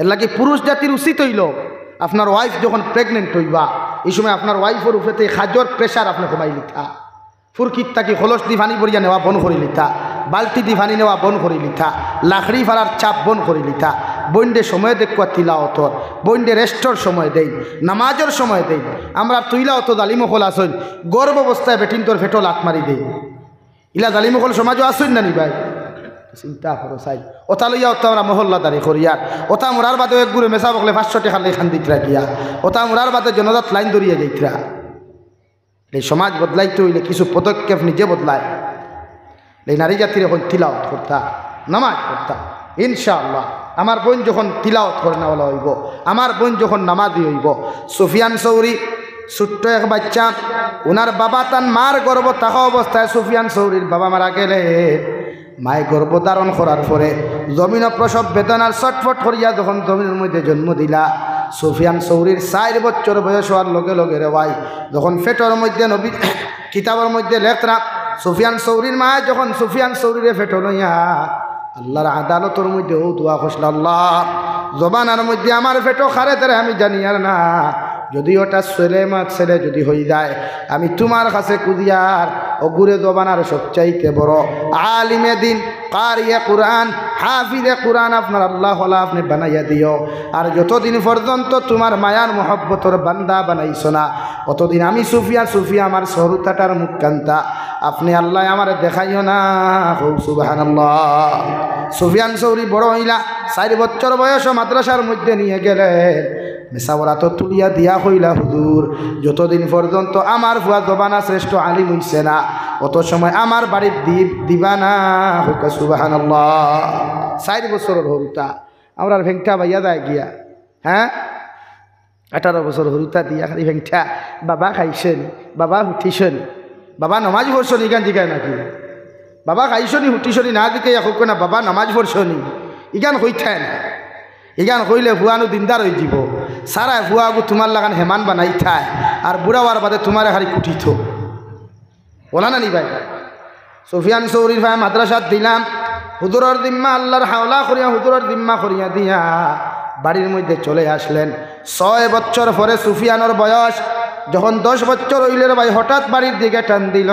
এর লাগে পুরুষ জাতির উচিত হইল আপনার ওয়াইফ যখন প্রেগনেন্ট হইবা এই সময় আপনার ওয়াইফের উপরে খাজর প্রেশার আপনি কমাই লিখা ফুরকিত থাকি খলস দি পানি ভরিয়া নেওয়া বন করে লিখা বালতি দি পানি নেওয়া বন করে লিখা লাকড়ি ফাড়ার চাপ বন করে লিখা বইন্ডে সময় দেখুয়া তিলাওতর বইন্ডে রেস্টর সময় দেই নামাজের সময় দেই আমরা তুইলাওত জালিমকল আসইন গর্ভ অবস্থায় বেটিন তোর ফেটো লাত মারি দেই ইলা জালিমকল সমাজও আসইন না নি ভাই চিন্তা করো চাই ওটা লইয়া ওটা আমরা মহল্লাদারি করিয়া ওটা মোরার বাদে এক গুড়ে মেশা বকলে 500 টাকা লেখান দিতরা গিয়া ওটা মোরার বাদে জনজাত লাইন ধরিয়া যাইতরা এই সমাজ বদলাইতে হইলে কিছু পদক্ষেপ নিজে বদলায় এই নারী জাতির এখন তিলাওয়াত করতা নামাজ পড়তা ইনশাআল্লাহ আমার বোন যখন তিলাওয়াত করে নেওয়া হইব আমার বোন যখন নামাজি হইব সুফিয়ান সৌরি ছোট্ট এক বাচ্চা ওনার বাবা তার মার গর্ভ থাকা অবস্থায় সুফিয়ান সৌরির বাবা মারা গেলে মায় গর্ভধারণ করার পরে জমিন প্রসব বেদনার ছটফট করিয়া যখন জমিনের মধ্যে জন্ম দিলা সুফিয়ান সৌরির 4 বছর বয়স হওয়ার লগে লগে রে ভাই যখন ফেটর মধ্যে নবী কিতাবের মধ্যে লেখরা সুফিয়ান সৌরির মা যখন সুফিয়ান সৌরিরে ফেটো লইয়া আল্লাহর আদালতের মধ্যে ও দোয়া করছিল আল্লাহ জবানার মধ্যে আমার ফেটো খারে তারে আমি জানি আর না যদি ওটা ছেলে যদি হয়ে যায় আমি তোমার কাছে কুদিয়ার অগুরে জবানার সবচাইতে বড় আলিমে দিন কারিয়ে কুরআন হাফিজে কুরআন আপনার আল্লাহ হলা আপনি বানাইয়া দিও আর যতদিন পর্যন্ত তোমার মায়ার মহব্বতর বান্দা বানাইছ না অতদিন আমি সুফিয়া আমার সরুতাটার মুখকান্তা আপনি আল্লাহ আমার দেখাইও না সুবহানাল্লাহ সুফিয়ান সৌরি বড় হইলা 4 বছর বয়স মাদ্রাসার মধ্যে নিয়ে গেলেন মেসাওরা তো তুলিয়া দিয়া হইলা হুজুর যতদিন পর্যন্ত আমার ফুয়া জবানা শ্রেষ্ঠ আলিম হইছে না অত সময় আমার বাড়ির দিবা না হুকা সুবহানাল্লাহ 4 বছরের হরুতা আমরা ভেংটা ভাইয়া যায় গিয়া হ্যাঁ 18 বছর হরুতা দিয়া খালি ভেংটা বাবা খাইছেন বাবা হুঠিছেন বাবা নামাজ পড়ছনি ইগান জিগায় নাকি বাবা খাইছনি হুঠিছনি না দিকে হোক না বাবা নামাজ পড়ছনি ইগান হইথায় না ইগান কইলে ভুয়ানো দিনদার হয়ে যাব সারা ভুয়াগু তোমার লাগান হেমান বানাই থায় আর বুড়া হওয়ার বাদে তোমার হারি কুটিত বলা না নি ভাই সুফিয়ান সৌরির ভাই মাদ্রাসাত দিলাম হুজুরের জিম্মা আল্লাহর হাওলা করিয়া হুজুরের জিম্মা করিয়া দিয়া বাড়ির মধ্যে চলে আসলেন 6 বছর পরে সুফিয়ানোর বয়স যখন 10 বছর হইলে ভাই হঠাৎ বাড়ির দিকে টান দিল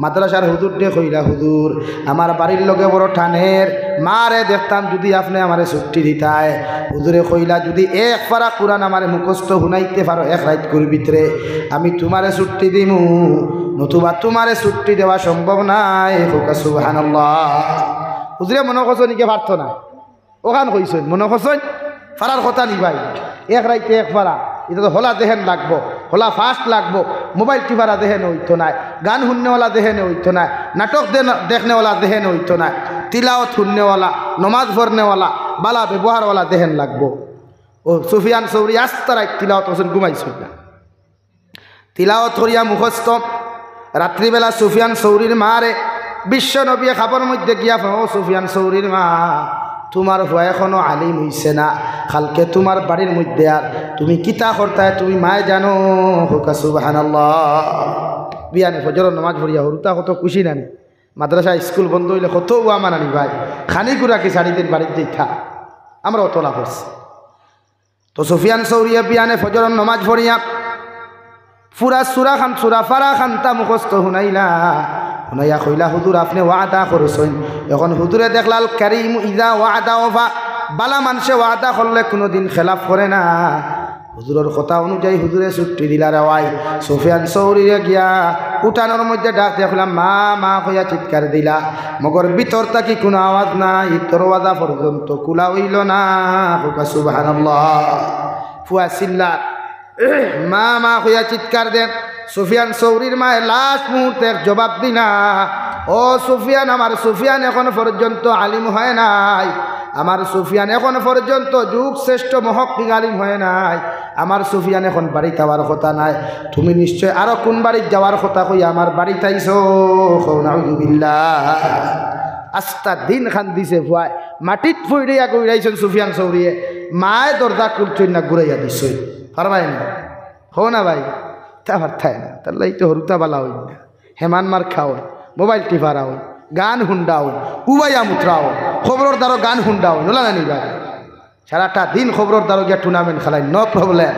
মাদ্রাসার হুজুর ডে কইলা হুজুর আমার বাড়ির লগে বড় টানের মারে দেখতাম যদি আপনি আমারে ছুটি দিতায় হুজুরে কইলা যদি 1 পারা কুরআন আমারে মুখস্থ শুনাইতে পারো 1 রাত করে ভিতরে আমি তোমারে ছুটি দিমু নতুবা তোমারে ছুটি দেওয়া সম্ভব নাই সুবহানাল্লাহ হুজুরে মনে করছো নিকে পারতো না ওখান কইছেন মনে করছেন পারার কথা নি ভাই 1 রাইতে 1 পারা এটা তো হলা দেহেন লাগবো হলা ফাস্ট লাগবো মোবাইল টিপারা দেহেন হইতো না গান শুননেওয়ালা দেহেনে হইতো না নাটক দেখনেওয়ালা দেহেনে হইতো না তিলাওয়াত শুননেওয়ালা নমাজ পড়নেওয়ালা বালা ব্যবহারওয়ালা দেহেন লাগবো ও সুফিয়ান সৌরি আস্তারাই তিলাওয়াত হোসেন ঘুমাইছিল না তিলাওয়াত করিয়া মুখস্থ রাত্রিবেলা সুফিয়ান সৌরির মারে বিশ্ব নবী খাবার মধ্যে গিয়া ও সুফিয়ান সৌরির মা তোমার ভয় এখনো আলিম হইছে না কালকে তোমার বাড়ির মধ্যে আর তুমি কিতা করতায় তুমি মায় জানো হুকা সুবহানাল্লাহ বিয়ানে ফজরের নামাজ পড়িয়া হরুতা কত খুশি নানি মাদ্রাসা স্কুল বন্ধ হইলে কত আমা নানি ভাই খানি গুড়া কি 4 দিন বাড়ির যেথা আমরা অত লাভ হচ্ছে তো সুফিয়ান সৌরিয়া বিয়ানে ফজরের নামাজ পড়িয়া পুরা সুরা ফারা খান্তা মুখস্থ শুনাইলা শুনাইয়া কইলা হুজুর আপনি ওয়াদা করছেন এখন হুজুরে দেখলাল কারীম ইজা ওয়াদা ওফা বালা মানুষে ওয়াদা করলে কোনোদিন খেলাফ করে না হুজুরের কথা অনুযায়ী হুজুরে ছুটি দিলা রাওয়াই সুফিয়ান সৌরিরে গিয়া উঠানোর মধ্যে ডাক দেখলাম মা মা কইয়া চিৎকার দিলা মগর ভিতর থাকি কোনো আওয়াজ নাই দরওয়াজা পর্যন্ত খোলা হইল না সুবহানাল্লাহ ফুয়া চিল্লা মা মা কইয়া চিৎকার দেন সুফিয়ান সৌরির মায়ে লাস্ট মুহূর্তে জবাব দিনা ও সুফিয়ান আমার সুফিয়ান এখন পর্যন্ত আলিম হয় নাই আমার সুফিয়ান এখন পর্যন্ত যুগ শ্রেষ্ঠ মহক্কিক আলিম হয় নাই আমার সুফিয়ান এখন বাড়িতে যাওয়ার কথা নাই তুমি নিশ্চয় আরো কোন বাড়িতে যাওয়ার কথা কই আমার বাড়িতে আইছো নাউযুবিল্লাহ আস্তা দিন খান দিছে ভুয়ায় মাটিত ফুইড়িয়া কইরাইছেন সুফিয়ান সৌরিয়ে মায়ে দরজা খুলছেন না ঘুরাইয়া দিছে পারবাই না হো না ভাই তা পারতায় না তাহলে এই তো হরুতা বালা হই না হেমান মার খাও মোবাইল টিপারা হই গান হুন্ডা হই উবাইয়া মুত্রা হই খবরের দ্বারা গান হুন্ডা হই নোলা নানি ভাই সারাটা দিন খবরের দ্বারা গিয়া টুর্নামেন্ট খেলাই, নো প্রবলেম,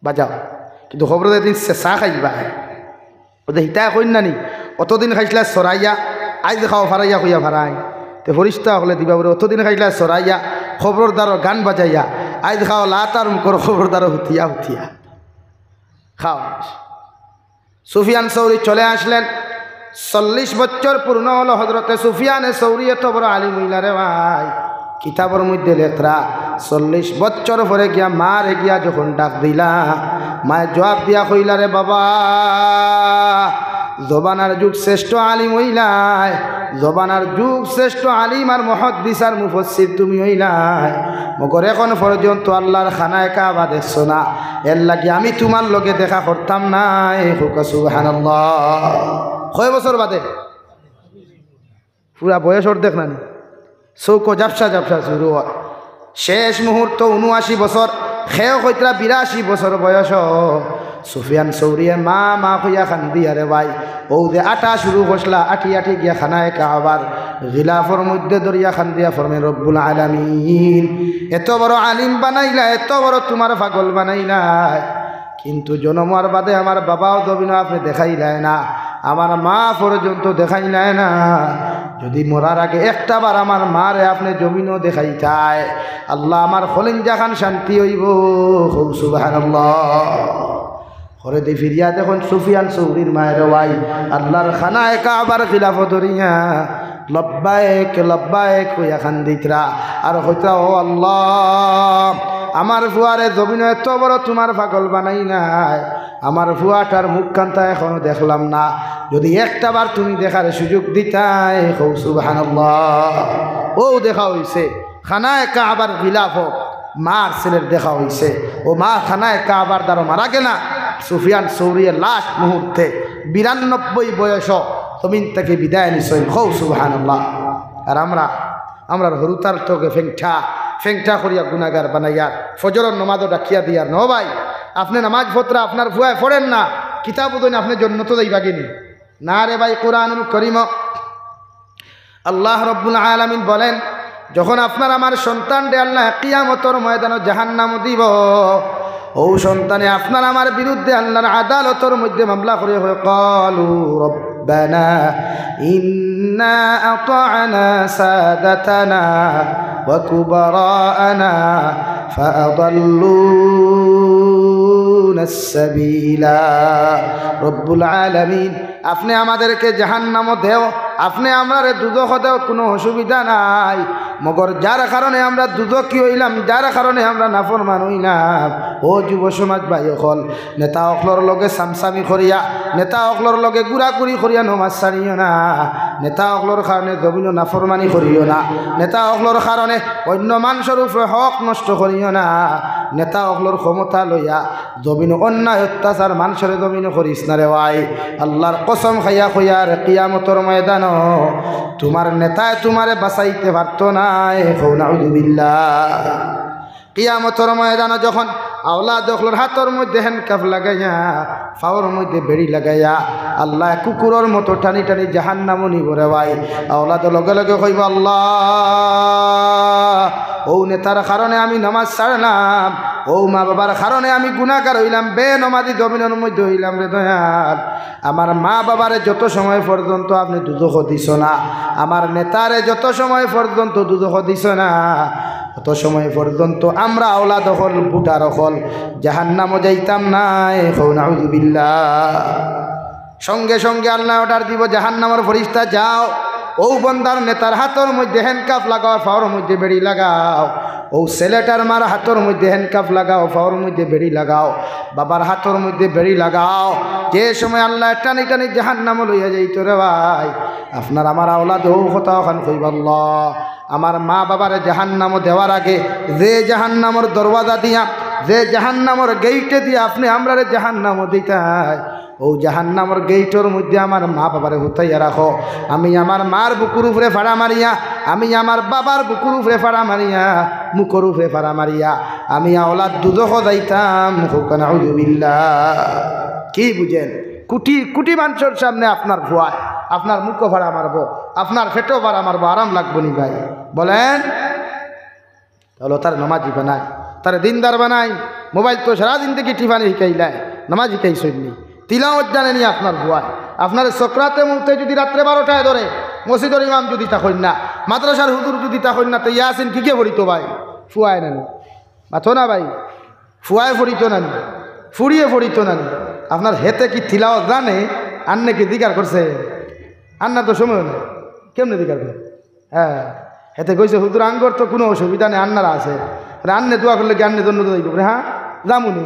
বাজাও। কিন্তু খবরের দিন চা খাইবা, ওদের হিতা কইন নানি অতদিন খাইছিলা চড়াইয়া, আজ খাও ফারাইয়া কইয়া ফারাই, তো ফরিস্তা হলে দিবা বলে অতদিন খাইছিলা চড়াইয়া, খবরের দ্বারা গান বাজাইয়া, আজ খাও লাতার মুখর খবরের দ্বারা হুতিয়া হুতিয়া খাও। সুফিয়ান সৌরি চলে আসলেন, 40 বছর পূর্ণ হলো হজরতে সুফিয়ানে সৌরি, এত বড় আলিম হইলা রে ভাই। কিতাবের মধ্যে লেখরা 40 বছর পরে গিয়া মারে গিয়া যখন ডাক দিলা, মায়ের জবাব দিয়া কইলা রে বাবা, জবানার যুগ শ্রেষ্ঠ আলিম হইলাই, জবানার যুগ শ্রেষ্ঠ আলিম আর মুহাদ্দিস আর মুফাসসির তুমি হইলাই, মগর এখন পর্যন্ত আল্লাহর খানায় কাবা দেখছো না, এর লাগি আমি তোমার লগে দেখা করতাম না। সুবহানাল্লাহ। কয় বছর বাদে? পুরা বয়স অর্ধেক নানি, চৌক জাপসা জাপসা শুরু হয়। শেষ মুহূর্ত 79 বছর, খেয়ে কইতরা 82 বছর বয়স। সুফিয়ান সৌরিয়ে মা মা হইয়া খান্দি, আরে ভাই ও যে আটা শুরু করলা, আটি আটি গিয়া খানায় কাবার গিলাফর মধ্যে দরিয়া খান্দিয়া ফরমে রব্বুল আলামিন, এত বড় আলিম বানাইলা, এত বড় তোমার পাগল বানাইলা, কিন্তু জন্মার বাদে আমার বাবাও জমিন আপনি দেখাইলাই না, আমার মা পর্যন্ত দেখাইলাই না, যদি মরার আগে একটা বার আমার মারে আপনি জমিনও দেখাইতায়, আল্লাহ আমার খলিঞ্জা খান শান্তি হইব। সুবহানাল্লাহ। ঘরে দি ফিরিয়া দেখুন সুফিয়ান সৌরির মায়ের ওয়াই আল্লাহর খানায় কাবার খিলাফ ধরিয়া লব্বায়েক লব্বায়েক হইয়া খান দিতরা, আর হইতরা ও আল্লাহ, আমার ফুয়ারে জমিন এত বড় তোমার পাগল বানাই নাই, আমার ফুয়াটার মুখ কান্তা এখনো দেখলাম না, যদি একটা বার তুমি দেখার সুযোগ দিতাই। সুবহানাল্লাহ। ও দেখা হইছে খানায় কাবার খিলাফ, মার ছেলের দেখা হইছে, ও মা খানায় কাবার দ্বারা মারা গেনা। সুফিয়ান সৌরিয়ের লাস্ট মুহূর্তে 92 বয়স জমিন থেকে বিদায় নিছেন। সুবহানাল্লাহ। আর আমরা হরুতার তোকে ফেংঠা করিয়া গুনাগার বানাইয়া ফজরের নমাজও ডাকিয়া দিয়ার ন ভাই, আপনি নামাজ ফতরা আপনার ভুয়ায় পড়েন না, কিতাব উদয়ন আপনি জন্নত যাইবা গিনি না রে ভাই। কোরআনুল কারীম আল্লাহ রাব্বুল আলামিন বলেন, যখন আপনার আমার সন্তান রে আল্লাহ কিয়ামতের ময়দানে জাহান্নাম দিব, ও সন্তানে আপনার আমার বিরুদ্ধে আল্লাহর আদালতের মধ্যে মামলা করে হয়ে ক্বালু রব্বানা ইন্না আতা'না সাদাতানা ওয়া কুবারা'না ফাআদাল্লুনা আস-সাবিলা। রব্বুল আলামিন, আপনি আমাদেরকে জাহান্নামও দেও, আপনি আমরারে দুজখ দেও, কোনো অসুবিধা নাই, মগর যার কারণে আমরা দুজকি হইলাম, যার কারণে আমরা নাফরমান হইলাম, ও যুব সমাজ ভাই হল, নেতা অকলর লগে সামসামি করিয়া, নেতা অকলর লগে গুড়াগুড়ি করিয়া নমাজ ছাড়িও না, নেতা অকলর কারণে জমিন নাফরমানি করিও না, নেতা অকলর কারণে অন্য মানুষের উপরে হক নষ্ট করিও না, নেতা অকলর ক্ষমতা লইয়া জমিন অন্যায় অত্যাচার মানুষের জমিন করিস না রে ভাই। আল্লাহর কসম খাইয়া কইয়ার কিয়ামতের ময়দান তোমার নেতায় তোমারে বাঁচাইতে পারত না। নাউযুবিল্লাহ। কিয়ামতের ময়দানে যখন আওলাদ অকলর হাতের মধ্যে হ্যান্ডকাফ লাগাইয়া, পাওয়ার মধ্যে বেড়ি লাগাইয়া আল্লাহ কুকুরের মতো টানি টানি জাহান্নামও নিব রে ভাই। আওলাদ লগে লগে কইব, আল্লাহ, ও নেতার কারণে আমি নামাজ ছাড়লাম, ও মা বাবার কারণে আমি গুনাহগার হইলাম, বেনমাজি জমিনের মধ্যে হইলাম রে দয়াল। আমার মা বাবারে যত সময় পর্যন্ত আপনি দুদক দিছ না, আমার নেতারে যত সময় পর্যন্ত দুদক দিছ না, অত সময় পর্যন্ত আমরা আওলাদ হল বুটার হল জাহান্নামও যাইতাম না। নাউযুবিল্লাহ। সঙ্গে সঙ্গে আল্লাহ অর্ডার দিব, জাহান্নামের ফেরেশতা যাও, ও বন্দার নেতার হাতের মধ্যে হ্যান্ডকাফ লাগাও, পাওয়ার মধ্যে বেড়ি লাগাও, ও ছেলেটার মার হাতের মধ্যে হ্যান্ডকাফ লাগাও, পাওয়ার মধ্যে বেড়ি লাগাও, বাবার হাতের মধ্যে বেড়ি লাগাও। যে সময় আল্লাহ টানি টানি জাহান্নাম লইয়া যাইত রে ভাই, আপনার আমার আওলাদ ও কথা ওখান কইব, আল্লাহ, আমার মা বাবার জাহান্নাম দেওয়ার আগে যে জাহান্নামর দরওয়াজা দিয়া, যে জাহান্নামর গেইটে দিয়া আপনি আমরা জাহান্নাম দিতাই, ও জাহান্নামর গেইটর মধ্যে আমার মা বাবারে হুতাইয়া রাখো। আমি আমার মার বুকুর উপরে ফাড়া মারিয়া, আমি আমার বাবার বুকুর উপরে ফাড়া মারিয়া, মুখর উপরে ফাড়া মারিয়া আমি আওলাদ দুদখ যাইতাম। নাউযুবিল্লাহ। কি বুঝেন? কোটি কোটি মানুষের সামনে আপনার ভুয়ায় আপনার মুখও ভাড়া মারবো, আপনার ফেটও ভাড়া মারবো, আরাম লাগবো নি ভাই? বলেন। হলো তার নমাজি বানায়, তার দিনদার বানাই। মোবাইল তো সারাদিন থেকে টিফানি শিখাইলায়, নমাজ শিখাইছইনি, তিলাওয়াত জানেনি আপনার ভুয়ায়। আপনার সক্রাতে মুহূর্তে যদি রাত্রে 12টায় ধরে মসজিদের ইমাম যদি তাকইন না, মাদ্রাসার হুজুর যদি তাকইন না, তো ইয়াসিন কি কে পড়িত ভাই? ফুয়ায় নানি মাথো না ভাই, ফুয়ায় পড়িত নানি, ফুরিয়ে পড়িত নানি। আপনার হেতে কি তিলাওয়াত জানে? আন্নে কি দিকার করছে? আন্নার তো সময় নেই, কেমনে দিকার করে? হ্যাঁ, হেতে কইছে হুজুর আঙ্গর তো কোনো অসুবিধা নেই, আন্নারা আছে, আন্নে দোয়া করলে কি আন্নে জন্য যাইব? হ্যাঁ জামুনি,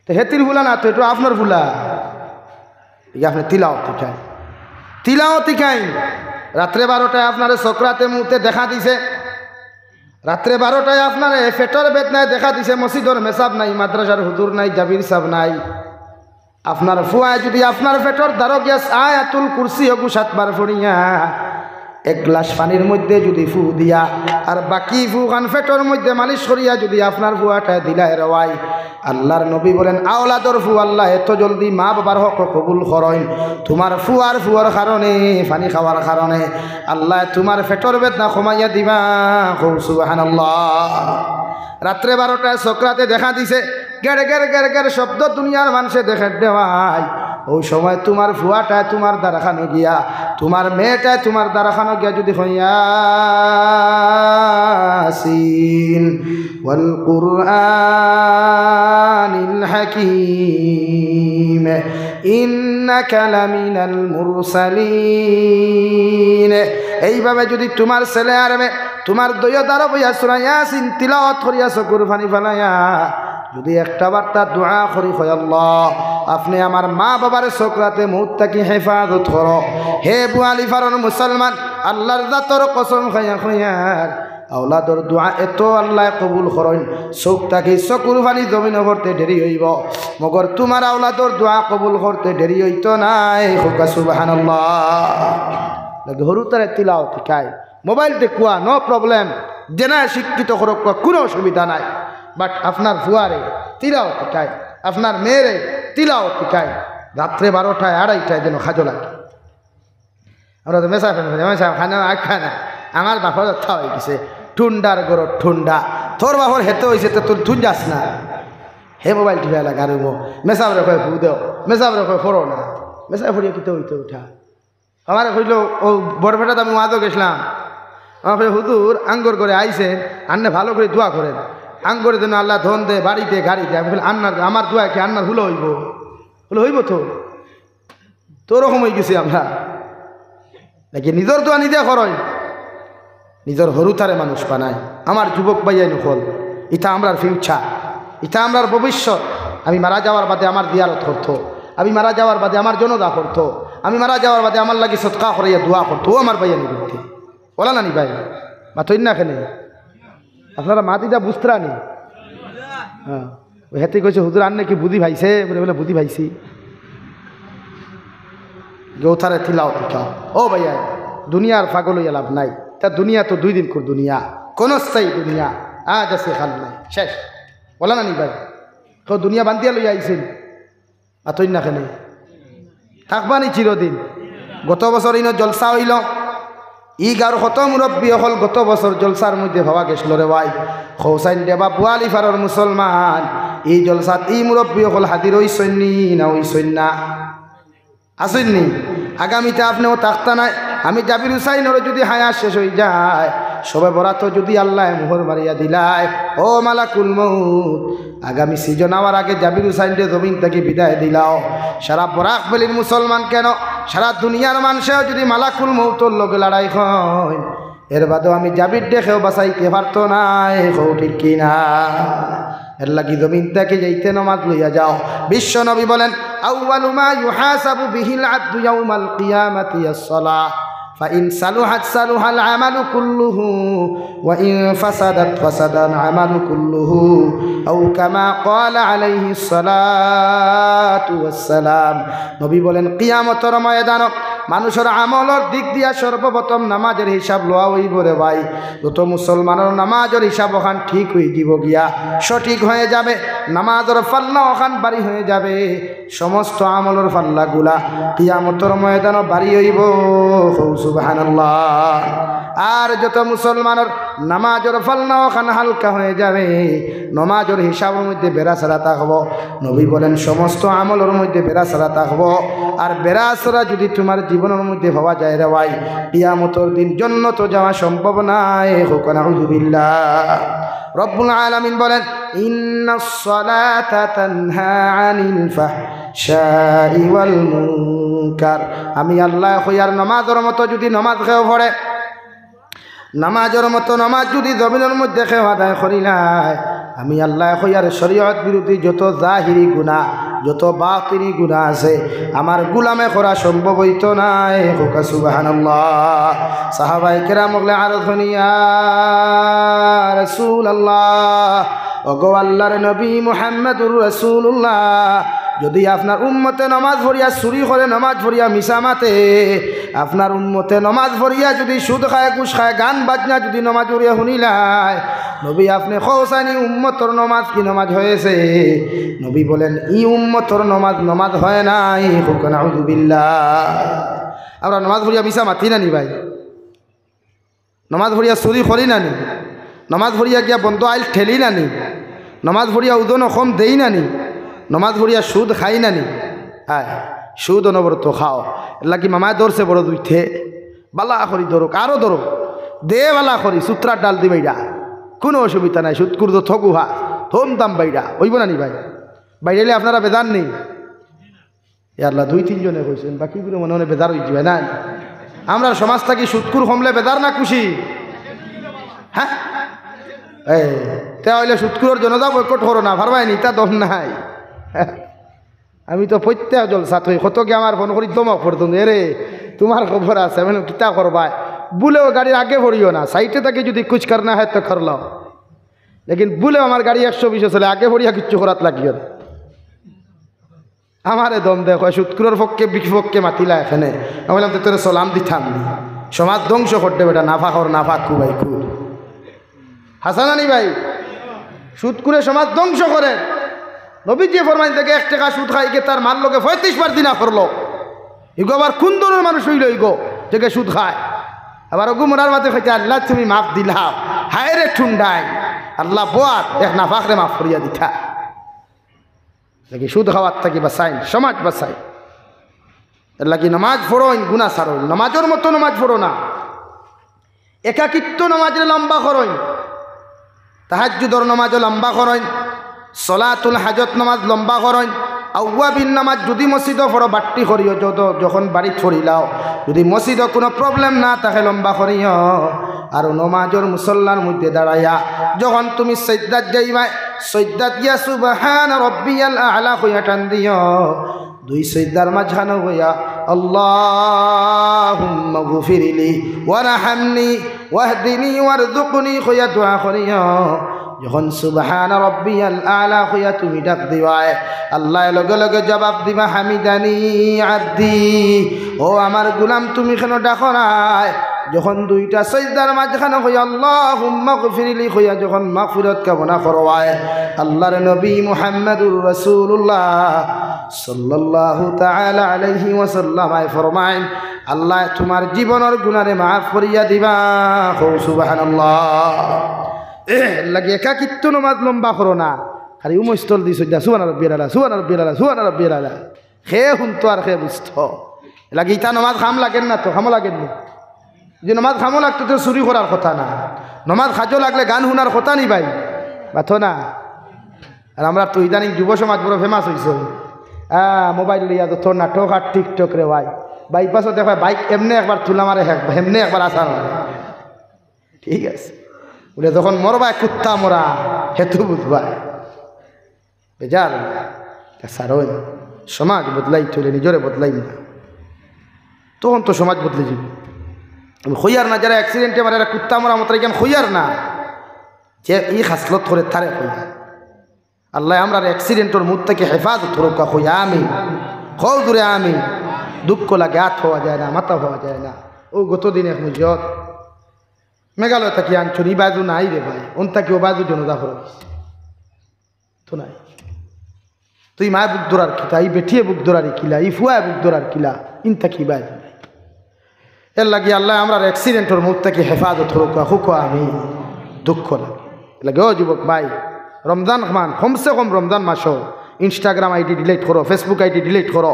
তো হেতির ভুলা না, তো একটু আপনার ভুলা। আপনি তিলাওয়াত শিখায়, তিলাওয়াত শিখাই। রাত্রে 12টায় আপনার সক্রাতে মুহূর্তে দেখা দিছে, রাত্রে 12টায় আপনার পেটের বেদনায় দেখা দিছে, মসজিদের মেসাব নাই, মাদ্রাসার হুজুর নাই, জাবির সাহেব নাই। আপনার ফুয়ায় যদি আপনার পেটের দ্বারো গিয়া আয়াতুল কুরসি হকু 7 বার পড়িয়া এক গ্লাস পানির মধ্যে যদি ফু দিয়া আর বাকি ফু খান পেটের মধ্যে মালিশ করিয়া যদি আপনার ফুয়াটা দিলায় রওয়াই, আল্লাহর নবী বলেন আওলাদর ফু আল্লাহ এত জলদি মা বাবার হক কবুল করেন। তোমার ফুয়ার কারণে, পানি খাওয়ার কারণে আল্লাহ তোমার পেটের বেদনা কমাইয়া দিবা। সুবহানাল্লাহ। রাত্রে 12টায় সক্রাতে দেখা দিছে, গেড়ে গেড়ে গেড়ে গেড়ে শব্দ দুনিয়ার মানুষে দেখে দেওয়াই। ওই সময় তোমার ফুয়াটায় তোমার দ্বারাখানো গিয়া, তোমার মেয়েটায় তোমার দ্বারাখানো গিয়া যদি ইয়াসিন ওয়াল কুরআনিল হাকীম ইন্নাকা লামিনাল মুরসালিন, এইভাবে যদি তোমার ছেলে আর মেয়ে তোমার দইয় দ্বারা বইয়া সূরা ইয়াসিন তিলাওয়াত করিয়া চকুর পানি ফেলাইয়া যদি একটা বার্তা দোয়া করি, হয় আল্লাহ আপনি আমার মা বাবার সক্রাতে মুহূর্তে হেফাজত করো। হে বুয়ালি ফারন মুসলমান, আল্লাহর জাতর কসম খাইয়া খাইয়ার আওলাদর দোয়া এত আল্লাহ কবুল করেন, চোখ তাকি চকুর পানি জমিন করতে দেরি হইব, মগর তোমার আওলাদর দোয়া কবুল করতে দেরি হইতো নাই। সুবহানাল্লাহ। গরু তারে তিলাওয়াত শিখায়, মোবাইল দেখুয়া নো প্রবলেম, জেনা শিক্ষিত করক কোনো অসুবিধা নাই। বাট আপনার ফুয়ারে তিলাওয়াত শিখায়, আপনার মেয়েরে তিলাওয়াত শিখায়। রাত্রে 12টায় 2:30টায় যেন খাজো লাগে। আমরা তো মেসা খানা খায় না, আমার বাপর থা হয়ে গেছে ঠুন্ডার গরর ঠুন্ডা, তোর বাপর হেতে হয়েছে তো তোর থুন যাস না। হে মোবাইল টিপে লাগে আর মেসাব রেখে ফু দেও, মেসাব রেখে ফোরো না, মেসাব ফুরিয়ে কিতে হইতে উঠা। আমার হইল ও বড়পেটাতে আমি ওয়াজও গেছিলাম, আমার হুজুর আঙ্গর করে আইসেন, আন্নে ভালো করে দোয়া করেন, আঙ্গরের জন্য আল্লাহ ধন দে, বাড়িতে গাড়িতে। আমি বলি আন্নার, আমার দোয়া কি আন্নার হুলো হইব? হলো হইব তো, তোরকম হয়ে গেছি আমরা নাকি? নিজের দোয়া নিজে করয়, নিজের হরুতারে মানুষ বানায়। আমার যুবক ভাইয়াই নকল, ইটা আমরার ফিউচার, ইটা আমরার ভবিষ্যৎ। আমি মারা যাওয়ার বাদে আমার দিয়ারত করতো, আমি মারা যাওয়ার বাদে আমার জনদা করতো, আমি মারা যাওয়ার বাদে আমার লাগি সৎকা করাইয়া দোয়া করতো। ও আমার ভাইয়া নিবি বলা নানি ভাই মাথই না খেলে আপনারা মাতিটা বুঝতে নি। হ্যাঁ, ওই হাতে কইছে হুজুর আন্নে কি বুদ্ধি ভাইছে? বলে বলে বুদ্ধি ভাইছি। গৌথারে তিলাওয়াত শিখাও। ও ভাইয়া, দুনিয়ার পাগল হইয়া লাভ নাই, তা দুনিয়া তো 2 দিন কর দুনিয়া, কোন স্থায়ী দুনিয়া আজ আছে খাল নাই, শেষ। বলা নানি ভাই কেউ দুনিয়া বান্ধিয়া লইয়া আইছেন, মাতই না খেলে থাকবানি চিরদিন। গত বছর ইনো জলসা হইল, ই গার কত মুরব্বী হল গত বছর জলসার মধ্যে ভাবা গেছিল রে ভাই। খৌসাইন দেবা বুয়ালি ফারর মুসলমান, এই জলসাত ই মুরব্বী হল হাজির হইসন্নি না হইসন্না আসেননি? আগামীতে আপনিও তাক্তা নাই। আমি জাবির হুসাইনের যদি হায়া শেষ হয়ে যায়, সবে বরাত যদি আল্লাহ মোহর মারিয়া দিলায়, ও মালাকুল মউত আগামী সিজন আওয়ার আগে জাবির হুসাইনকে জমিন থেকে বিদায় দিলাও। সারা বরাক বেলির মুসলমান কেন, সারা দুনিয়ার মানুষেও যদি মালাকুল মউতর লগে লড়াই হয়, এর বাদেও আমি জাবির দেখেও বাঁচাইতে পারতো না। ঠিক কিনা? এর লাগি জমিন থেকে যাইতে নামাজ লইয়া যাও। বিশ্ব নবী বলেন আউয়ালু মা ইউহাসাবু বিহিল আবদু ইয়াউমাল কিয়ামাতি আস-সালাহ ফাইন সালুহাত সালুহাল আমালু কুল্লুহু ওয়া ইন ফাসাদাত ফাসাদাল আমালু কুল্লুহু আও কামা ক্বালা আলাইহিস সালাতু ওয়াস সালাম। নবী বলেন কিয়ামতের ময়দানে মানুষের আমলের দিক দিয়া সর্বপ্রথম নামাজের হিসাব লওয়া হইব রে ভাই। যত মুসলমানের নামাজের হিসাব ওখান ঠিক হয়ে দিব গিয়া, সঠিক হয়ে যাবে, নামাজের পাল্লা ওখান বাড়ি হয়ে যাবে, সমস্ত আমলের পাল্লাগুলা কিয়ামতের ময়দানও বাড়ি হইব। সুবহানাল্লাহ। আর যত মুসলমানের নামাজের পাল্লা ওখান হালকা হয়ে যাবে, নামাজের হিসাবের মধ্যে বেড়াছাড়া থাকব। নবী বলেন সমস্ত আমলের মধ্যে বেড়াছাড়া থাকব। আর বেড়াছাড়া যদি তোমার জীবনের মধ্যে পাওয়া যায় রে ভাই, কিয়ামতের দিন জান্নাতে যাওয়া সম্ভব নয়। হোক নাউযু বিল্লাহ। রব্বুল আলামিন বলেন ইন্নাস সালাতা তানহা আনিল ফাহশাই ওয়াল মুনকার। আমি আল্লাহ কইয়ার নামাজের মতো যদি নামাজ কেউ পড়ে, নামাজের মতো নামাজ যদি জমিনের মধ্যে কেউ আদায় করিলাই, আমি আল্লাহ কইয়ার শরীয়ত বিরোধী যত জাহিরি গুনাহ, যত বাতিনি গুনাহ আছে আমার গুলামে করা সম্ভব হইত নাই। হোক সুবহানাল্লাহ। সাহাবায়ে কেরাম বলে আরজন ইয়া রাসূলুল্লাহ, ওগো আল্লাহর নবী মুহাম্মদুর রাসূলুল্লাহ, যদি আপনার উম্মতে নামাজ পড়িয়া চুরি করে, নামাজ পড়িয়া মিছা মাতে, আপনার উম্মতে নামাজ পড়িয়া যদি সুদ খায়, ঘুষ খায়, গান বাজনা যদি নামাজ পড়িয়া শুনিলায়, নবী আপনি খোসানি উম্মতর নামাজ কি নামাজ হয়েছে? নবী বলেন ই উম্মতর নামাজ নামাজ হয় নাই। হোক নাউযু বিল্লাহ। আমরা নামাজ পড়িয়া মিছা মাতি নানি ভাই, নামাজ পড়িয়া চুরি করি নানি, নামাজ পড়িয়া গিয়া বন্ধ আইল ঠেলি নানি, নামাজ পড়িয়া ওজন কম দেই নানি, নামাজ পড়িয়া সুদ খাই নানি। হ্যাঁ, সুদ অনবরত খাও। এলা কি মামায় ধরছে বড় দুইতে বালা করি ধরুক, আরও ধরুক, দে বালা করি সুত্রার ডাল দি বাইরা, কোনো অসুবিধা নাই। সুদকুর তো ঠকুহা থম দাম বাইরা হইব না নি ভাই? বাইরেলে আপনারা বেদার নেই। আল্লাহ দুই তিনজনে কইছেন, বাকিগুলো মনে মনে বেদার হইছি ভাই না। আমরা সমাজ থাকি সুদকুর কমলে বেদার না খুশি? হ্যাঁ, তে হইলে সুদকুরের জনতা বয়কট করো না, ভারবাই নি, তা দম নাই। আমি তো প্রত্যেক জলসা থই কত কি আমার ফোন করি দমক পড়তুম, এরে তোমার খবর আছে, আমি কিতা করবাই বুলেও গাড়ির আগে ভরিও না, সাইটে তাকে যদি কুছ করনা হয় তো কর লো, লেকিন বুলেও আমার গাড়ি 120 চলে, আগে ভরিয়া কিচ্ছু করাত লাগিও না। আমারে দম দেখো, সুৎকুরের পক্ষে বিপক্ষে মাতিলা এখানে, আমি বললাম তো তোর সালাম দিতাম নি, সমাজ ধ্বংস করতে বেটা, নাফা কর নাফা খু ভাই খু। হাসানানি ভাই, সুৎকুরে সমাজ ধ্বংস করে। নবীজি ফরমাইন থেকে 1 টাকা সুদ খাইকে তার মার লোকে 35 বার দিনা করলো। ইগো আবার কোন ধরনের মানুষ হইল ইগো থেকে সুদ খায়? আবার ওগু মরার মাঝে হইতে আল্লাহ তুমি মাফ দিলাও, হায় রে ঠুন্ডাই আল্লাহ বোয়ার এক নাফাকরে মাফ করিয়া দিতা। দেখি সুদ খাওয়ার থাকি বাসাইন, সমাজ বাসাই। এর লাগি নামাজ পড়োইন, গুনাহ সারোইন, নামাজের মতো নামাজ পড়ো না, একাকিত্ব নামাজের লম্বা করইন, তাহাজ্জুদর নামাজও লম্বা করইন, সলাতুল হাজত নামাজ লম্বা করইন, আউয়াবিন নামাজ যদি মসজিদে পড়ো বাট্টি করিও, যখন বাড়ি ছড়িলাও যদি মসজিদে কোনো প্রবলেম না থাকে লম্বা করিও। আর নমাজের মুসল্লার মধ্যে দাঁড়াইয়া যখন তুমি সাজদাত যাইবা, সাজদাত গিয়া সুবহান রাব্বিয়াল আ'লা কইয়া টান দিও, 2 সাজদার মাঝখানে হইয়া আল্লাহুম্মা গফিরলি ওয়ারহামনি ওয়াহদিনি ওয়ারযুকনি কইয়া দোয়া করিও। যখন সুবহান রাব্বিয়াল আ'লা কইয়া তুমি ডাক দিবাই, আল্লাহ লগে লগে জবাব দিবা হামিদানি আব্দি, ও আমার গোলাম তুমি কেন ডাকো নাই? যখন 2টা সাজদার মাঝখানে হইয়া আল্লাহুম্মা গফিরলি কইয়া যখন মাগফিরাত কামনা করবায়, আল্লাহর নবী মুহাম্মদুর রাসূলুল্লাহ সাল্লাল্লাহু তাআলা আলাইহি ওয়াসাল্লাম ফরমায়েন, আল্লাহ তোমার জীবনের গুনাহে মাফ করিয়া দিবা। সুবহানাল্লাহ। লাগে একাকিত্ব নামাজ লম্বা করো না, খালি উমস্থল দিছ সুবহান রাব্বিয়াল আ'লা, সুবহান রাব্বিয়াল আ'লা, সুবহান রাব্বিয়াল আ'লা, খে শুনতো আর খে বুঝতো। লাগে ইটা নামাজ খাম লাগেন না তো, খামো লাগেন না যে নামাজ খামো লাগতো তো চুরি করার কথা না, নামাজ খাজো লাগলে গান শুনার কথা নি ভাই, বাথো না। আর আমরা তো ইদানিং যুব সমাজ বড় ফেমাস হয়েছে, মোবাইল লিয়া তো তোর নাটক আর টিকটক রে ভাই, বাইপাসও দেখা বাইক এমনি একবার তুলা মারে, এমনি একবার আসা মারে, ঠিক আছে বলে যখন মরবা কুত্তা মরা হেতু বুঝবাই বেজার সারই। সমাজ বদলাই চলে, নিজরে বদলাই না, তখন তো সমাজ বদলে যাবে। খইয়ার না যারা অ্যাক্সিডেন্টে মারে, এরা কুত্তা মরা মতো কেন খইয়ার না, যে ই খাসলত করে তারে খইয়া। আল্লাহ আমরা অ্যাক্সিডেন্টের মুখ থেকে হেফাজত রক্ষা খইয়া আমি খৌ দূরে আমি দুঃখ লাগে, হাত হওয়া যায় না, মাথা হওয়া যায় না। ও গতদিন এক মুজত মেঘালয় থাকি আনছুন, ই বাজু নাই রে ভাই, ওন থাকি ও বাজু জনতা খরচ তো নাই। তুই মায় বুক দৌড়ার কিলা, ই বেঠিয়ে বুক দৌড়ারি কিলা, ই ফুয়ায় বুক দৌড়ার কিলা, ইন থাকি বাজু নাই। এর লাগি আল্লাহ আমরা অ্যাক্সিডেন্টের মুখ থেকে হেফাজত হুক আমি দুঃখ লাগে। ও যুবক ভাই, রমজান মান কমসে কম রমজান মাসও ইনস্টাগ্রাম আইডি ডিলিট করো, ফেসবুক আইডি ডিলিট করো,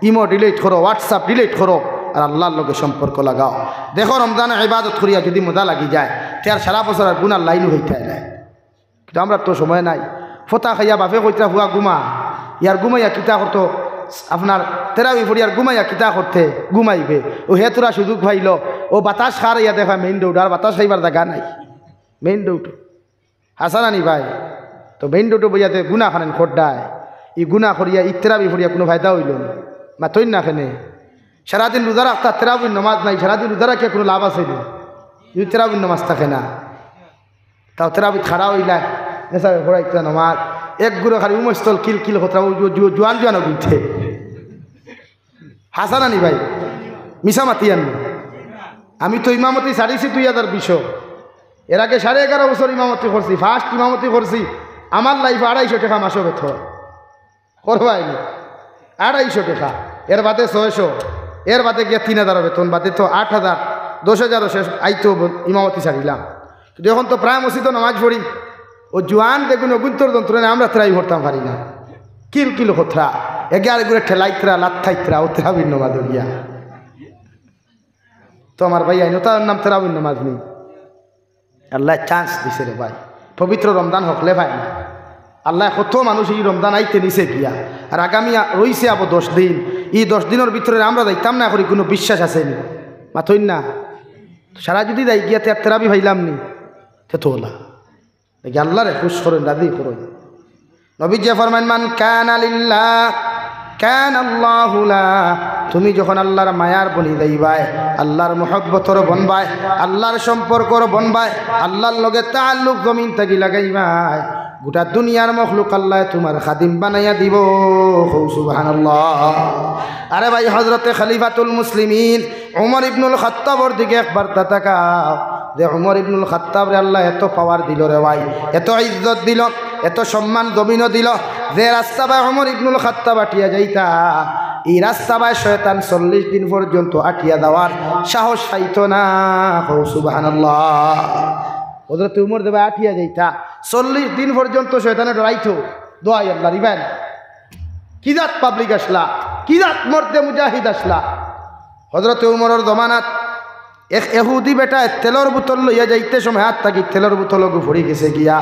ইমো ডিলিট করো, হোয়াটসঅ্যাপ ডিলিট করো, আর আল্লাহর লগে সম্পর্ক লাগাও। দেখো রমজানে ইবাদত করিয়া যদি মজা লাগি যায় তার সারা বছর আর গুনার লাইনও হইতে নাই। কিন্তু আমরা তো সময় নাই, ফোতা খাইয়া বাপে কইতা হুয়া ঘুমা, ইয়ার ঘুমাইয়া কিতা করতো আপনার তেরাবি ফরিয়ার ঘুমাইয়া কিতা করতে ঘুমাইবে। ও হে তোরা সুযোগ পাইল, ও বাতাস খার ইয়া দেখা মেইন রোড, আর বাতাস খাইবার জায়গা নাই মেইন রোড, হাসানানি ভাই। তো মেইন রোডে বইয়াতে গুণা খানেন খোড্ডায়, ই গুণা করিয়া ই তেরাবি ফরিয়া কোনো ফায়দা হইল না, মাতইন না খেনে। সারাদিন রোজা রাখতা তেরাবির নমাজ নাই, সারাদিন রোজা রাখিয়া কোনো লাভ আছে না, ই তেরাবির নমাজ থাকে না। তাও তেরাবি খাড়া হইলা নেশাবে ঘোরাইতে নমাজ এক গুঁড়ো খালি উমস্থল কিল কিল হতা জোয়ান জোয়ানো গুলছে। হাসানানি ভাই মিশা মাতি আনবো। আমি তো ইমামতি ছাড়িছি 2020। এর আগে 11.5 বছর ইমামতি করছি, ফার্স্ট ইমামতি করছি। আমার লাইফে 250 টাকা মাসও বেতন করবাইনি, 250 টাকা। এর বাদে 600, এর বাদে গিয়া 3000 বেতন, বাদে তো 8000 10,000 শেষ আইতো ইমামতি ছাড়িলাম। কিন্তু এখন তো প্রায় মসজিদ নামাজ পড়ি, ও জোয়ান দেখুন অগুন্তর যন্ত্রণে আমরা ত্রাই ভরতাম পারি না, কিল কিল হতরা এগারে গুড়ে ঠেলাইত্রা লাত্থাইত্রা ও তেরাবিন নমাজ ধরিয়া। তো আমার ভাই আইন তার নাম তেরাবিন নমাজ নেই। আল্লাহ চান্স দিছে রে ভাই, পবিত্র রমজান হকলে ভাই না। আল্লাহ কত মানুষ এই রমজান আইতে নিছে গিয়া, আর আগামী রইছে আবো 10 দিন। এই 10 দিনের ভিতরে আমরা যাইতাম না করি, কোনো বিশ্বাস আসেনি মাথইন না। সারা যদি যাই গিয়া তেরাবি ভাইলাম নি তো ওলা দেখি আল্লাহরে খুশ করেন, রাজি করেন। নবী যে ফরমান মান কানা লিল্লাহ কানা আল্লাহু লা। তুমি যখন আল্লাহর মায়ার বনি যাইবাই, আল্লাহর মুহাব্বতর বনবাই, আল্লাহর সম্পর্কর বনবাই, আল্লাহর লগে তাআল্লুক জমিন থাকি লাগাইবাই, গোটা দুনিয়ার মখলুক আল্লাহ তোমার খাদিম বানাইয়া দিব। সুবহানাল্লাহ। আরে ভাই, হযরতে খলিফাতুল মুসলিমিন উমর ইবনুল খাত্তাবর দিকে একবার তাকাও, যে উমর ইবনুল খাত্তাবরে আল্লাহ এত পাওয়ার দিল রে ভাই, এত ইজ্জত দিল, এত সম্মান জমিনও দিল, যে রাস্তা বাই উমর ইবনুল খাত্তাব আটিয়া যাইতা, এই রাস্তা বাই শয়তান 40 দিন পর্যন্ত আটিয়া দেওয়ার সাহস পাইত না। সুবহানাল্লাহ। হযরত উমর দেবা আটিয়া যাইতা 40 দিন পর্যন্ত শয়তানে ডরাইতো। দোয়াই আল্লাহ রিবেন, কি জাত পাবলিক আসলা, কি জাত মর্দে মুজাহিদ আসলা। হযরত উমরের জমানাত এক এহুদি বেটা তেলের বোতল লইয়া যাইতে সময় হাত থাকি তেলের বোতল ফুরি গেছে গিয়া,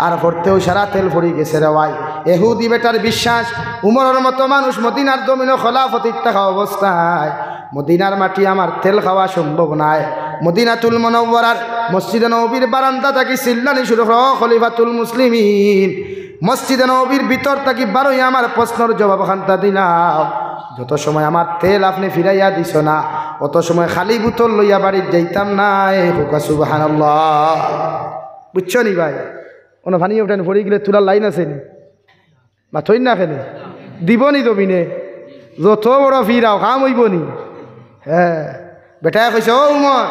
আর ভরতেও সারা তেল ফুরি গেছে রে ভাই। এহুদি বেটার বিশ্বাস উমরের মতো মানুষ মদিনার জমিনে খলাফতির থাকা অবস্থায় মদিনার মাটি আমার তেল খাওয়া সম্ভব নয়। মদিনাতুল মুনাওয়ারার মসজিদে নববীর বারান্দা থাকি চিল্লানি শুরু হলো খলিফাতুল মুসলিমিন। মসজিদে নববীর ভিতর থাকি বারোই আমার প্রশ্নের জবাব খান্তা দিলাম, যত সময় আমার তেল আপনি ফিরাইয়া দিছ না, অত সময় খালি বোতল লইয়া বাড়ির যাইতাম না। সুবহানাল্লাহ। বুঝছো নি ভাই, কোনো ভানি ওঠেন পড়ে গেলে তোলার লাইন আছে নি, মাথই না খেলে দিব নি জমিনে, যত বড় ফিরাও কাম হইব নি। হ্যাঁ, বেটায় কইছে ও উমর,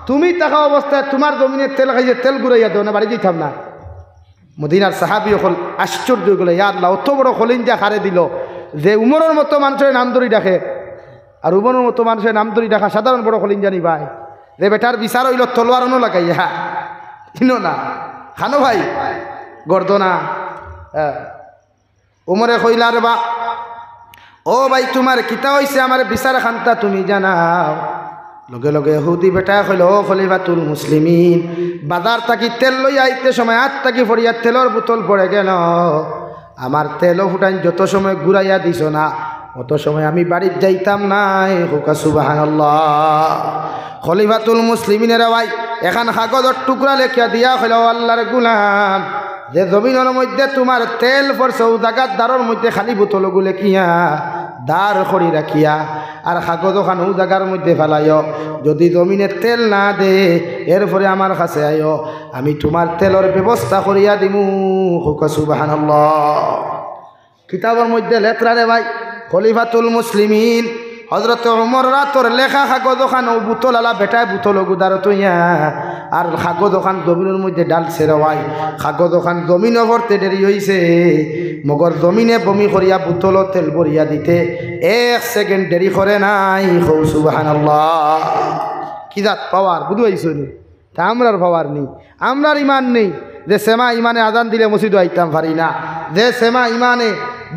তুমি থাকা অবস্থায় তোমার জমিনে তেল খাইছে, তেল ঘুরাইয়া দেও না, বাড়ি যাইতাম না। মদিনার সাহাবি হল আশ্চর্য গেলে, ইয়া আল্লাহ অত বড় খলিঞ্জা খারে দিল যে উমরের মতো মানুষের নাম ধরি ডাকে, আর উমরের মতো মানুষের নাম ধরি ডাকা সাধারণ বড় খলিঞ্জা নি ভাই। যে বেটার বিচার হইল তলোয়ারও লাগাইয়া কিনো না খানো ভাই গর্দনা। উমরে কইলার বা ও ভাই তোমার কিতা হইছে, আমার বিচার খান্তা তুমি জানাও। লগে লগে হুদি বেটা কইল ও খলিফাতুল মুসলিমিন, বাজার থাকি তেল লইয়া আইতে সময় হাত থাকি ফরিয়া তেলের বোতল পড়ে গেল, আমার তেল ফুটাইন যত সময় ঘুরাইয়া দিছ না, অত সময় আমি বাড়ির যাইতাম না। সুবহানাল্লাহ। খলিফাতুল মুসলিমিনের ভাই এখন কাগজের টুকরা লেখিয়া দিয়া কইল আল্লাহর গুলাম, যে জমিনের মধ্যে তোমার তেল পড়ছে ও জায়গার দ্বারের মধ্যে খালি বোতলগুলো কিয়া দাঁড় করি রাখিয়া আর কাগজ খান ও জায়গার মধ্যে ফেলাইও, যদি জমিনের তেল না দে এরপরে আমার কাছে আইও, আমি তোমার তেলের ব্যবস্থা করিয়া দিমু। সুবহানাল্লাহ। কিতাবের মধ্যে লেখরা রে ভাই, খলিফাতুল মুসলিমিন হজরত উমর রাতর লেখা কাগজ ওখান ও বুতল আলা বেটায় বুতল গুদার তৈয়া আর কাগজ ওখান জমিনের মধ্যে ডালছে রওয়াই কাগজ ওখান জমিন ভরতে দেরি হইছে মগর জমিনে বমি করিয়া বুতল তেল ভরিয়া দিতে 1 সেকেন্ড দেরি করে নাই হৌ সুবহানাল্লাহ। কি জাত পাওয়ার বুঝু হইছো নি? তা আমরার পাওয়ার নেই, আমরার ইমান নেই যে সেমা ইমানে আজান দিলে মসজিদে আইতাম পারি না, যে সেমা ইমানে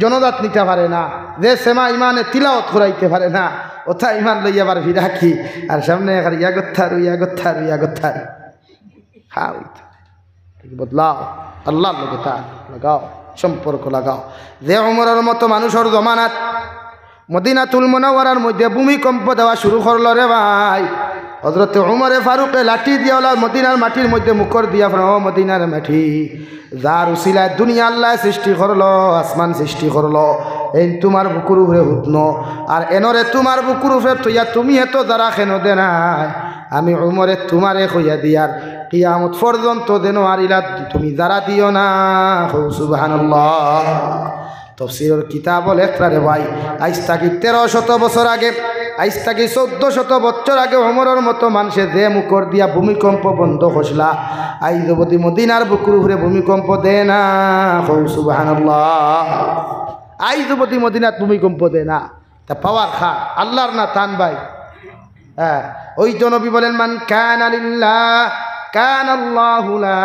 জনজাত নিতে পারে না, যে সেমা ইমানে তিলাওয়াত করাইতে পারে না, ওথা ইমান লইয়া বার ভিড়াকি আর সামনে এখন ইয়াগত্থার হ্যাঁ বদলাও, আল্লাহর লোকে তার লাগাও, সম্পর্ক লাগাও। যে উমরের মতো মানুষের জমানাত মদিনাতুল মুনাওয়ারার মধ্যে ভূমিকম্প দেওয়া শুরু করলো রে ভাই। হযরত উমরে ফারুকে লাঠি দিয়া মদিনার মাটির মধ্যে মুখর দিয়া মদিনার মাটি যার উসিলায় দুনিয়া আল্লাহ সৃষ্টি করলো, আসমান সৃষ্টি করলো, এই তোমার বুকুর উপরে হুতন আর এনরে তোমার বুকুর উপরে তৈয়া তুমি এত যারা খেন দে নাই আমি উমরে তোমারে কইয়া দিয়ার কিয়ামত পর্যন্ত দেন আরিলা তুমি যারা দিও না। সুবহানাল্লাহ। তফসিরের কিতাব লেখা রে ভাই, আজ থাকি 1300 বছর আগে, আজ থাকি 1400 বছর আগে ওমরের মতো মানুষে যে মুখর দিয়া ভূমিকম্প বন্ধ হসলা, আইজ অবধি মদিনার বুকুর উপরে ভূমিকম্প দে না। সুবহানাল্লাহ। আইজ অবধি মদিনাত ভূমিকম্প দে না। তা পাওয়ার খা আল্লাহর না তান ভাই। হ্যাঁ, ওই তো নবী বলেন মান কানা লিল্লাহ কানা আল্লাহু লা।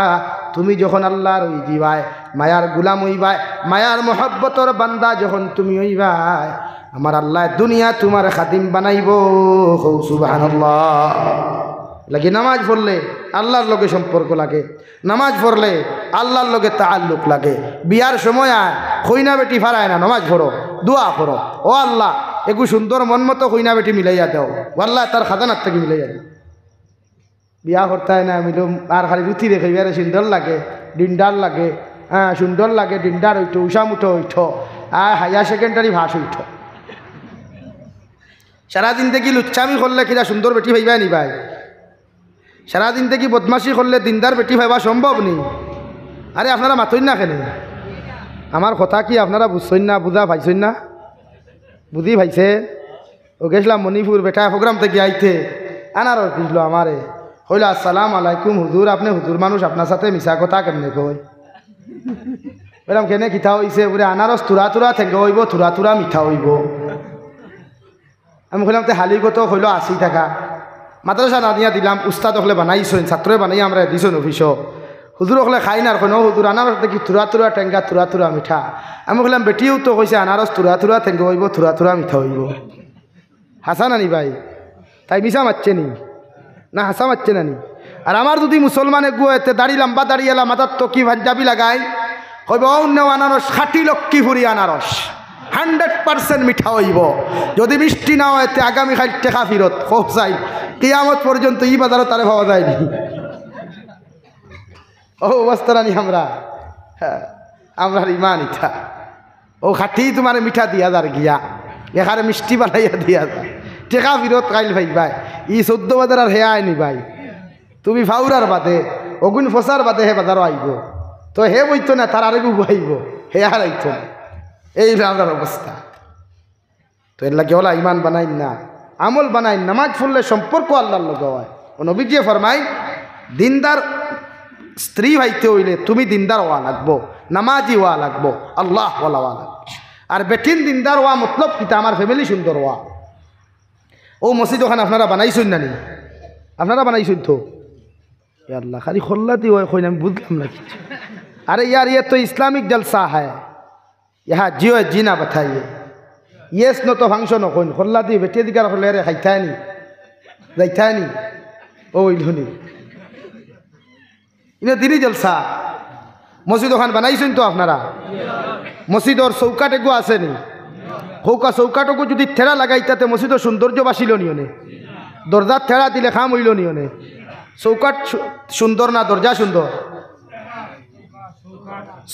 তুমি যখন আল্লাহর ওই দিবাই মায়ার গুলাম হইবাই, মায়ার মহব্বতর বান্দা যখন তুমি হইবাই, আমার আল্লাহ দুনিয়া তোমার খাদিম বানাইব। সুবহানাল্লাহ। লাগে নামাজ পড়লে আল্লাহর লগে সম্পর্ক লাগে, নামাজ পড়লে আল্লাহর লগে তাআল্লুক লাগে। বিয়ার সময় কইনা বেটি ফারায় না, নামাজ পড়ো, দোয়া করো, ও আল্লাহ একটু সুন্দর মন মতো কইনা বেটি মিলাইয়া দাও, আল্লাহ তার খাজানার থেকে মিলাইয়া দাও। বিয়া করতে না মিলুম আর খালি রুথি রেখে বিয়ারে সুন্দর লাগে, ডিন্ডার লাগে, হ্যাঁ সুন্দর লাগে, ডিন্ডার হইতো, উষামুঠো হইতো, আর হায়ার সেকেন্ডারি ভাস হইতো। সারাদিন থেকে লুচ্চামি করলে কিনা সুন্দর বেটি ভাইবা নি ভাই? সারাদিন থেকে বদমাশি করলে দিনদার বেটি ভাইবা সম্ভব নি? আরে আপনারা মাতইন না কেন? আমার কথা কি আপনারা বুঝছেন না, বুঝা পাইছেন না? বুঝি ভাইছে? ও গেছিলাম মণিপুর বেটা প্রোগ্রাম থেকে আইতে, আনারস দিল আমারে, হইল আসসালামু আলাইকুম হুজুর, আপনি হুজুর মানুষ, আপনার সাথে মিশা কথা কেমনে কই? বললাম কেনে কিতা হইছে? বলে আনারস তুরা তুরা থেকে হইব, তুরা তুরা মিঠা হইব। আমি কইলাম তে হালি কত? হইল 80 টাকা। মাদ্রাসা না দিয়া দিলাম, উস্তাদ হলে বানাইছেন, ছাত্রে বানাই আমরা দিছেন অফিস। হুজুর হলে খাই না, কোনো হুজুর আনারস দেখি তুরা তুরা টেঙ্গা, তুরা তুরা মিঠা। আমি কইলাম বেটিও তো কইছে আনারস তুরা তুরা টেঙ্গা হইব, তুরা তুরা মিঠা হইব। হাসা নানি ভাই? তাই মিশা মারছে নি না হাসা মারছে নানি? আর আমার যদি মুসলমানে গুয়েতে দাড়ি লম্বা দাড়ি এলা মাথার তো কি পাঞ্জাবি লাগাই, কইব অন্য আনারস খাটি লক্ষ্মীপুরি আনারস 100% মিঠা হইব। যদি মিষ্টি না হয় আগামী খাই টেকা ফিরত খুব চাই, কিয়ামত পর্যন্ত ই বাজারও তারে পাওয়া যায়নি। ও অবস্থা রানি আমরা, হ্যাঁ আমরা ইমান ইচ্ছা ও খাটি তোমার মিঠা দিয়া যার গিয়া এখানে মিষ্টি বানাইয়া দিয়া যায়, টেকা ফিরত কাইল ভাই ভাই। ই 14 বাজার আর হে আয়নি ভাই, তুমি ফাউরার বাদে অগুন ফসার বাদে হে বাজারও আইব, তো হে বইতো না তার আরেকু আইব, হে আর আইতো না। এই আপনার অবস্থা। তো এর লাগে ওলা ইমান বানাই না, আমল বানাই, নামাজ পড়লে সম্পর্ক আল্লাহর লগে হয়। ও নবীজি ফরমাই দিনদার স্ত্রী হইতে হইলে তুমি দিনদার হওয়া লাগবো, নামাজি হওয়া লাগবো, আল্লাহ ওয়ালা হওয়া লাগবো। আর বেটিন দিনদার হওয়া মতলব কিতা? আমার ফ্যামিলি সুন্দর হওয়া। ও মসজিদ ওখানে আপনারা বানাইছেন না নি? আপনারা বানাইছেন তো? আল্লাহ খালি খোল্লাতি হয় কই না, আমি বুঝলাম না কিছু। अरे यार ये तो इस्लामिक जलसा है, यहाँ जियो जीना बताइए। ये नो तो फंक्शन हो कोई खोल्ला दी बेटे दिकार खोले रे खाइता नहीं जाइता नहीं ओ इलहुनी इन्हें दिनी जलसा। मस्जिद ओखान बनाइছেন তো আপনারা? মসজিদর চৌকাটেগু আছে নি? হৌকা চৌকাটকু যদি থেড়া লাগাইতাতে মসজিদর সৌন্দর্য বাসিল নিয়নে, দরজার থেড়া দিলে খাম হইল নিয়নে। চৌকাট সুন্দর না দরজা সুন্দর?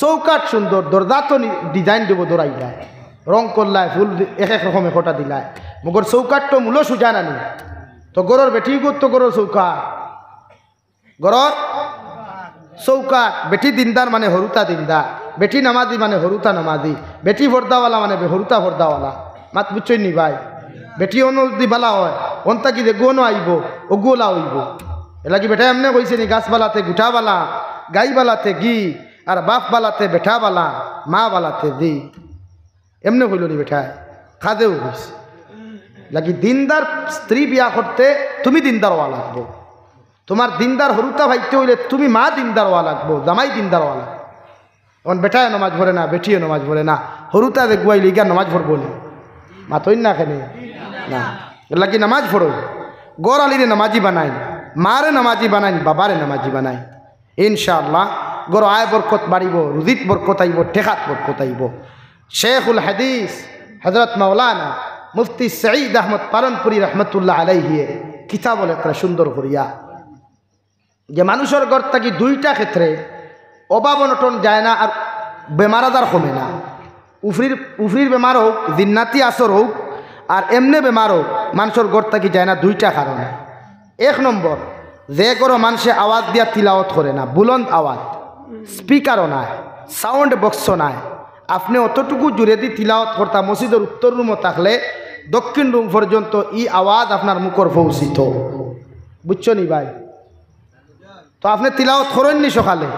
চৌকাট সুন্দর, দরজা তো ডিজাইন দেবো দৌড়াইলায়, রং করলায়, ফুল এক এক রকম একটা দিলায়, মগর চৌকাট তো মূল সুজা নানি। তো গরর বেটি তো গরর চৌকাট, গরর চৌকাট। বেটি দিনদার মানে হরুতা দিনদার, বেটি নামাজি মানে হরুতা নামাজি, বেটি ভর্দাওয়ালা মানে হরুতা ভর্দাওয়ালা। মাত বুঝছই নি ভাই? বেটি অন্য যদি বালা হয় অন্তা কি যে গুণও আইব ও গোলা হইব। এলা কি বেটা এমনি কইছে নি গাছবালাতে গুঠা বালা, গাইবালাতে গি, আর বাপ বালাতে বেঠা বালা, মা বালাতে দি। এমনি হইল নি বেঠায়, কাজেও হয়েছে। লাগি দিনদার স্ত্রী বিয়া করতে তুমি দিনদার হওয়া লাগবো। তোমার দিনদার হরুতা ভাইতে হইলে তুমি মা দিনদার হওয়া লাগবো, জামাই দিনদার হওয়া লাগবো। এখন বেটায় নমাজ ভরে না, বেটিও নমাজ ভরে না, হরুতা দেখবাই লিগা নমাজ ভরবো নি? মাতই না কেন না, লাগি নামাজ পড়ো। গড় আলিরে নামাজি বানাই, মারে নামাজি বানাই, বাবারে নামাজি বানাই। ইনশাআল্লাহ গড় আয় বরকত বাড়িব, রুজিত বরকত আইব, টেকাত বরকত আইব। শেখুল হাদিস হজরত মাওলানা মুফতি সঈদ আহমদ পালনপুরি রহমতুল্লাহ আলাইহিয়ে কিতাবল একটা সুন্দর করিয়া যে মানুষের ঘর থাকি দুইটা ক্ষেত্রে অভাব অনটন যায় না আর বেমার আজার কমে না। উফরির বেমার হোক, জিন্নাতি আসর হোক, আর এমনি বেমার হোক, মানুষের ঘর থাকি যায় না দুইটা কারণে। এক নম্বর, যে কোনো মানুষে আওয়াজ দিয়া তিলাওয়াত করে না, বুলন্দ আওয়াজ, স্পিকারও নাই, সাউন্ড বক্সও নাই। আপনি অতটুকু জুড়ে দিয়ে তিলাওয়াত করতা, মসজিদের উত্তর রুমও থাকলে দক্ষিণ রুম পর্যন্ত ই আওয়াজ আপনার মুখর পৌঁছিত। বুঝছো নি ভাই? তো আপনি তিলাওয়াত করেননি সকালে?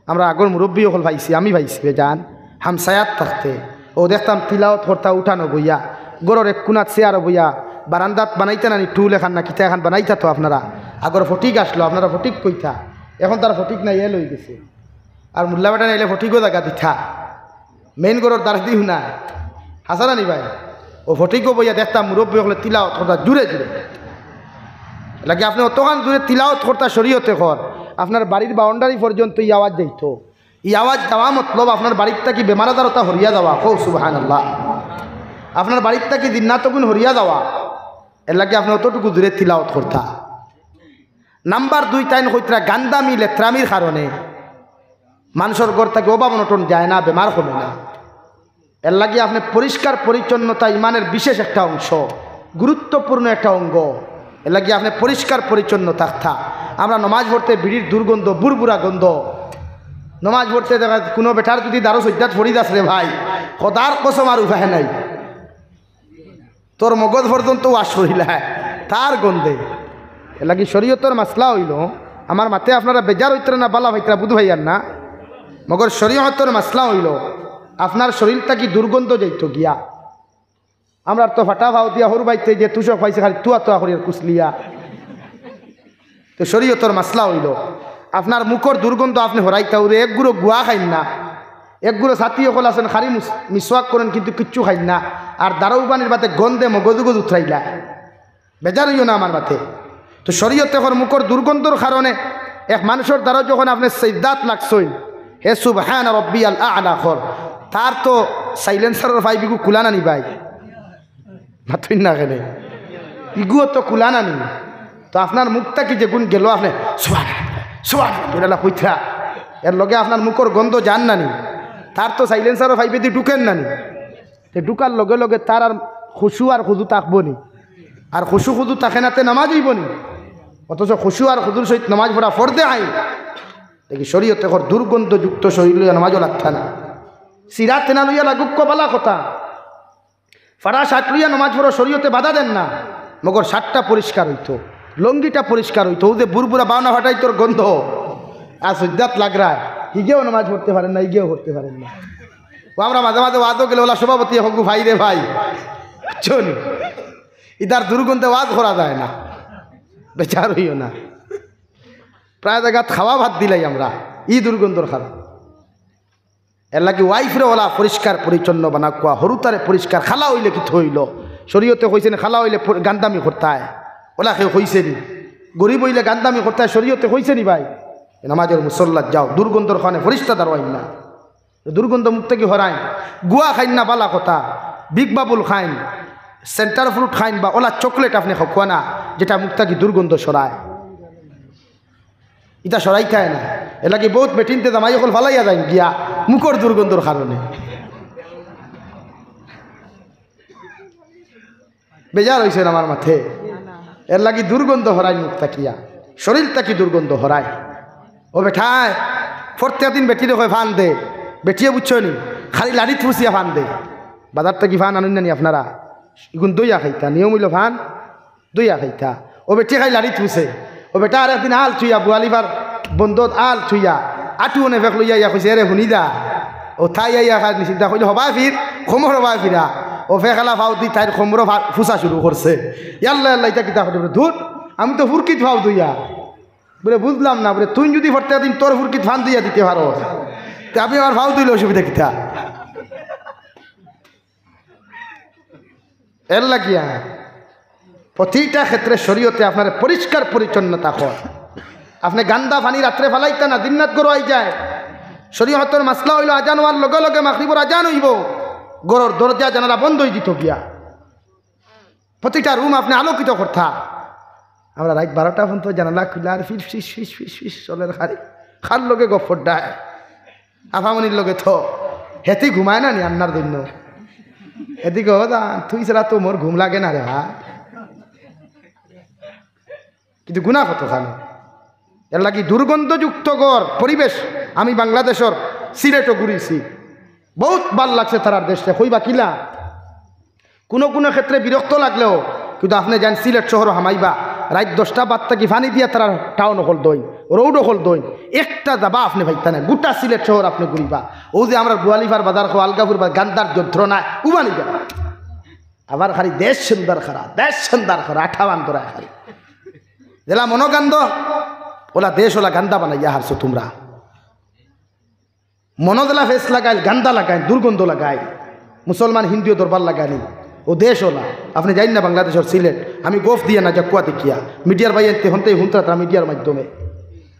আমরা আগর মুরব্বী হল ভাইছি, আমি ভাইছি বেজান হামসায়াত থাকতে ও দেখতাম তিলাওয়াত করতা উঠানো বইয়া, গরর এক কোনাত চেয়ারও বইয়া, বারান্দাত বানাইতে নানি টুল এখান না কিতা এখান বানাইতা। তো আপনারা আগর ফটিক আসলো, আপনারা ফটিক কইতা, এখন তারা ফটিক নাই, এল হয়ে গেছে। আর মোল্লা বেটা নাইলে ফটিকও জায়গা দিঠা, মেইন গরর দ্বার দিও না, হাসানা নি ভাই? ও ফটিকও বইয়া দেখতাম মুরব্বী হলে তিলাওয়াত করতা জুড়ে জুড়ে লাগে। আপনি অতখান জুড়ে তিলাওয়াত করতা শরীয়তে কর, আপনার বাড়ির বাউন্ডারি পর্যন্ত ই আওয়াজ যাইত। ই আওয়াজ যাওয়া মতলব আপনার বাড়ির থাকি বেমার আজারতা হরিয়া যাওয়া। কৌ সুবহানাল্লাহ। আপনার বাড়ির থাকি দিনাতগুণ হরিয়া যাওয়া, এর লাগে আপনি অতটুকু দূরে তিলাওয়াত করতা। নাম্বার 2 টাইন হইতরা গান্দামি লেত্রামির কারণে মানুষের ঘর থেকে অভাব অনটন যায় না, বেমার কমে না। এর লাগে আপনি পরিষ্কার পরিচ্ছন্নতা ইমানের বিশেষ একটা অংশ, গুরুত্বপূর্ণ একটা অঙ্গ। এর লাগে আপনি পরিষ্কার পরিচ্ছন্ন থাকতা। আমরা নমাজ পড়তে বিড়ির দুর্গন্ধ, বুড়বুড়া গন্ধ, নমাজ পড়তে দেখা কোনো বেটার যদি দারো সজ্জাত ফরিদ আছে রে ভাই, খোদার কসম আর উপায় নাই, তোর মগজ পর্যন্ত ওয়াশ করিলা তার গন্ধে। এর লাগে শরীয়তের মাসলা হইল, আমার মাতে আপনারা বেজার হইতরা না, বালা হইতরা বুধ ভাইয়ার না, মগর শরীয়তের মাসলা হইল আপনার শরীরটা কি দুর্গন্ধ যাইত গিয়া। আমরা তো ফাটা ভাও দিয়া হরু বাইতে যে তুষক পাইছে খালি তুয়া তুয়া করিয়া কুচলিয়া। তো শরীয়তের মাসলা হইল আপনার মুখর দুর্গন্ধ আপনি হরাইতা উরে, এক গুঁড়ো গুয়া খাইন না, এক গুঁড়ো ছাতি সকল আছেন খালি মিসওয়াক করেন কিন্তু কিচ্ছু খাইন না, আর দারৌবানির বাতে গন্ধে মগজুগজ উঠরাইলা, বেজার হইও না আমার বাতে। তো শরীয়তে এখন মুখর দুর্গন্ধর কারণে এক মানুষের দ্বারা যখন আপনি সিজদাত লাগছই, হে সুবহান রব্বিয়াল আ'লা কর, তার তো সাইলেন্সারের ফাইবিগু কুলা নানি ভাই, মাথুই না কেন ইগুও তো কুলা নানি। তো আপনার মুখটা কি যে গুণ গেল, আপনি সুবহান সুবহান এটা কইতা, এর লগে আপনার মুখর গন্ধ যান নানি, তার তো সাইলেন্সারের ফাইবে দিয়ে ঢুকেন নানি। তো ঢুকার লগে লগে তার আর খুশু আর খুজু থাকবো নি, আর খুশু খুজু থাকে নাতে নামাজ হইব নি। অথচ খুশু আর খুজুর সহিত নামাজ পড়া ফরদে আইন। দেখি শরীয়তে ঘর দুর্গন্ধযুক্ত শরীর লইয়া নামাজও লাগতা না, সিরা তেনা লইয়া লাগুক বালা কথা, ফাড়া শার্ট লইয়া নামাজ পড়ো শরীয়তে বাধা দেন না, মগর শার্টটা পরিষ্কার হইতো, লঙ্গিটা পরিষ্কার হইতো, ওদের বুড়বুড়া বাউনা ফাটাই তোর গন্ধ আর সজ্জাত লাগরা, ইগেও নামাজ পড়তে পারেন না, ইগেও পড়তে পারেন না। ও আমরা মাঝে মাঝে ওয়াদও গেলে ওলা সভাপতি হকু ভাই রে ভাই চল, ইদার দুর্গন্ধে ওয়াজ করা যায় না, বেচার হইও না। প্রায় জায়গা খাওয়া ভাত দিলাই আমরা ই দুর্গন্ধর খাওয়া। এর লাগে ওয়াইফরে ওলা পরিষ্কার পরিচ্ছন্ন বানা কোয়া, হরুতারে পরিষ্কার, খালা হইলে কি হইল শরীয়তে কইছে না, খালা হইলে গান্দামি করতায়, ওলা কেউ কইছে নি, গরিব হইলে গান্দামি করতায় শরীয়তে কইছে নি ভাই? নামাজের মুসল্লাত যাও, দুর্গন্ধর খানে ফরিস্তা দাঁড়াইন না, দুর্গন্ধ মুখ থেকে হরাইন, গুয়া খাইন না বালা কথা, বিগ বাবুল খাইন, সেন্টার ফ্রুট খাইন, বা ওলা চকলেট আপনি খোয়া না যেটা মুখ থেকে দুর্গন্ধ সরায়, ইটা সরাই খায় না। এর লাগে বহুত বেটিনতে জামাই অকল ফালাইয়া যায় গিয়া মুখর দুর্গন্ধর কারণে। বেজার হয়েছেন আমার মাথে, এর লাগে দুর্গন্ধ হরাই মুখ তাকিয়া, শরীর তাকি দুর্গন্ধ হরাই। ও বেঠায় প্রত্যেক দিন বেটিরে কয় ফান দে, বেটিয়ে বুঝছো নি খালি লাড়ি থুসিয়া ফান দে, বাজার থেকে ফান আনুন নি আপনারা, ইগুন দইয়া খাইতা নিয়ম হইল ভান দইয়া খাইতা ও বেটি খাই লাড়ি থুছে ও বেটা আর একদিন আল থুইয়া বুয়ালিবার বন্ধত আল থুইয়া আটু অনে ফেক লইয়া ইয়া কইছে রে শুনি দা ও তাই আইয়া খাই চিন্তা কইল হবা ফির খমর হবা ফিরা ও ফেখালা ফাউ দি তাইর খমর ফুসা শুরু করছে ইয়াল্লা আল্লাহ এটা কিতা করে ধুর আমি তো ফুরকিত ফাউ দইয়া বলে বুঝলাম না বলে তুই যদি ভরতে দিন তোর ফুরকিত ফান দিয়া দিতে পারো তা আমি আমার ফাউ দিলে অসুবিধা কিতা এর লাগিয়া প্রতিটা ক্ষেত্রে শরীয়তে আপনার পরিষ্কার পরিচ্ছন্নতা হয় আপনি গান্দা পানি রাত্রে ফেলাইতা না দিনরাত গরু আই যায় শরীয়তের মাসলা হইল আজান হওয়ার লগে লগে মাগরিবের আজান হইব গরুর দরজা জানালা বন্ধ হয়ে দিত গিয়া প্রতিটা রুম আপনি আলোকিত করতা আমরা রাত 12টা পর্যন্ত জানালা খুলে আর ফিস ফিস ফিস ফিস ফিস চলের খারি খার লগে গফর ডায় আফামনির লগে থ হেতি ঘুমায় না নি আন্নার জন্য এদিকে তুই ছাড়া তো মোর ঘুম লাগে না রে ভাই কিন্তু গুণা কত খানো এর লাগি দুর্গন্ধযুক্ত গড় পরিবেশ আমি বাংলাদেশের সিলেটও ঘুরিছি বহুত ভাল লাগছে তারার দেশে কইবা কিলা কোনো কোনো ক্ষেত্রে বিরক্ত লাগলেও কিন্তু আপনি যান সিলেট শহর হামাইবা রাত 10টা বাদ থাকি ফানি দিয়া তারা টাউন হল দইন রৌড হল দইন একটা যাবা আপনি ভাইতা না গোটা সিলেট শহর আপনি ঘুরিবা ও যে আমরা বুয়ালিফার বাজার খো আলগাপুর বা গান্দার যন্ত্রণা উবানি যাবা আবার খালি দেশ সুন্দর খারা আঠাবান তোরা খালি জেলা মনোগান্ধ ওলা দেশ ওলা গান্দা বানাইয়া হারছো তোমরা মনোদলা ফেস লাগাই গান্দা লাগাই দুর্গন্ধ লাগাই মুসলমান হিন্দুও দরবার লাগানি ও দেশ ওলা আপনি জানেন না বাংলাদেশের সিলেট আমি গোফ দিয়ে না জাকুয়া দেখিয়া মিডিয়ার ভাই এনতে হন্তে হুন্তা মিডিয়ার মাধ্যমে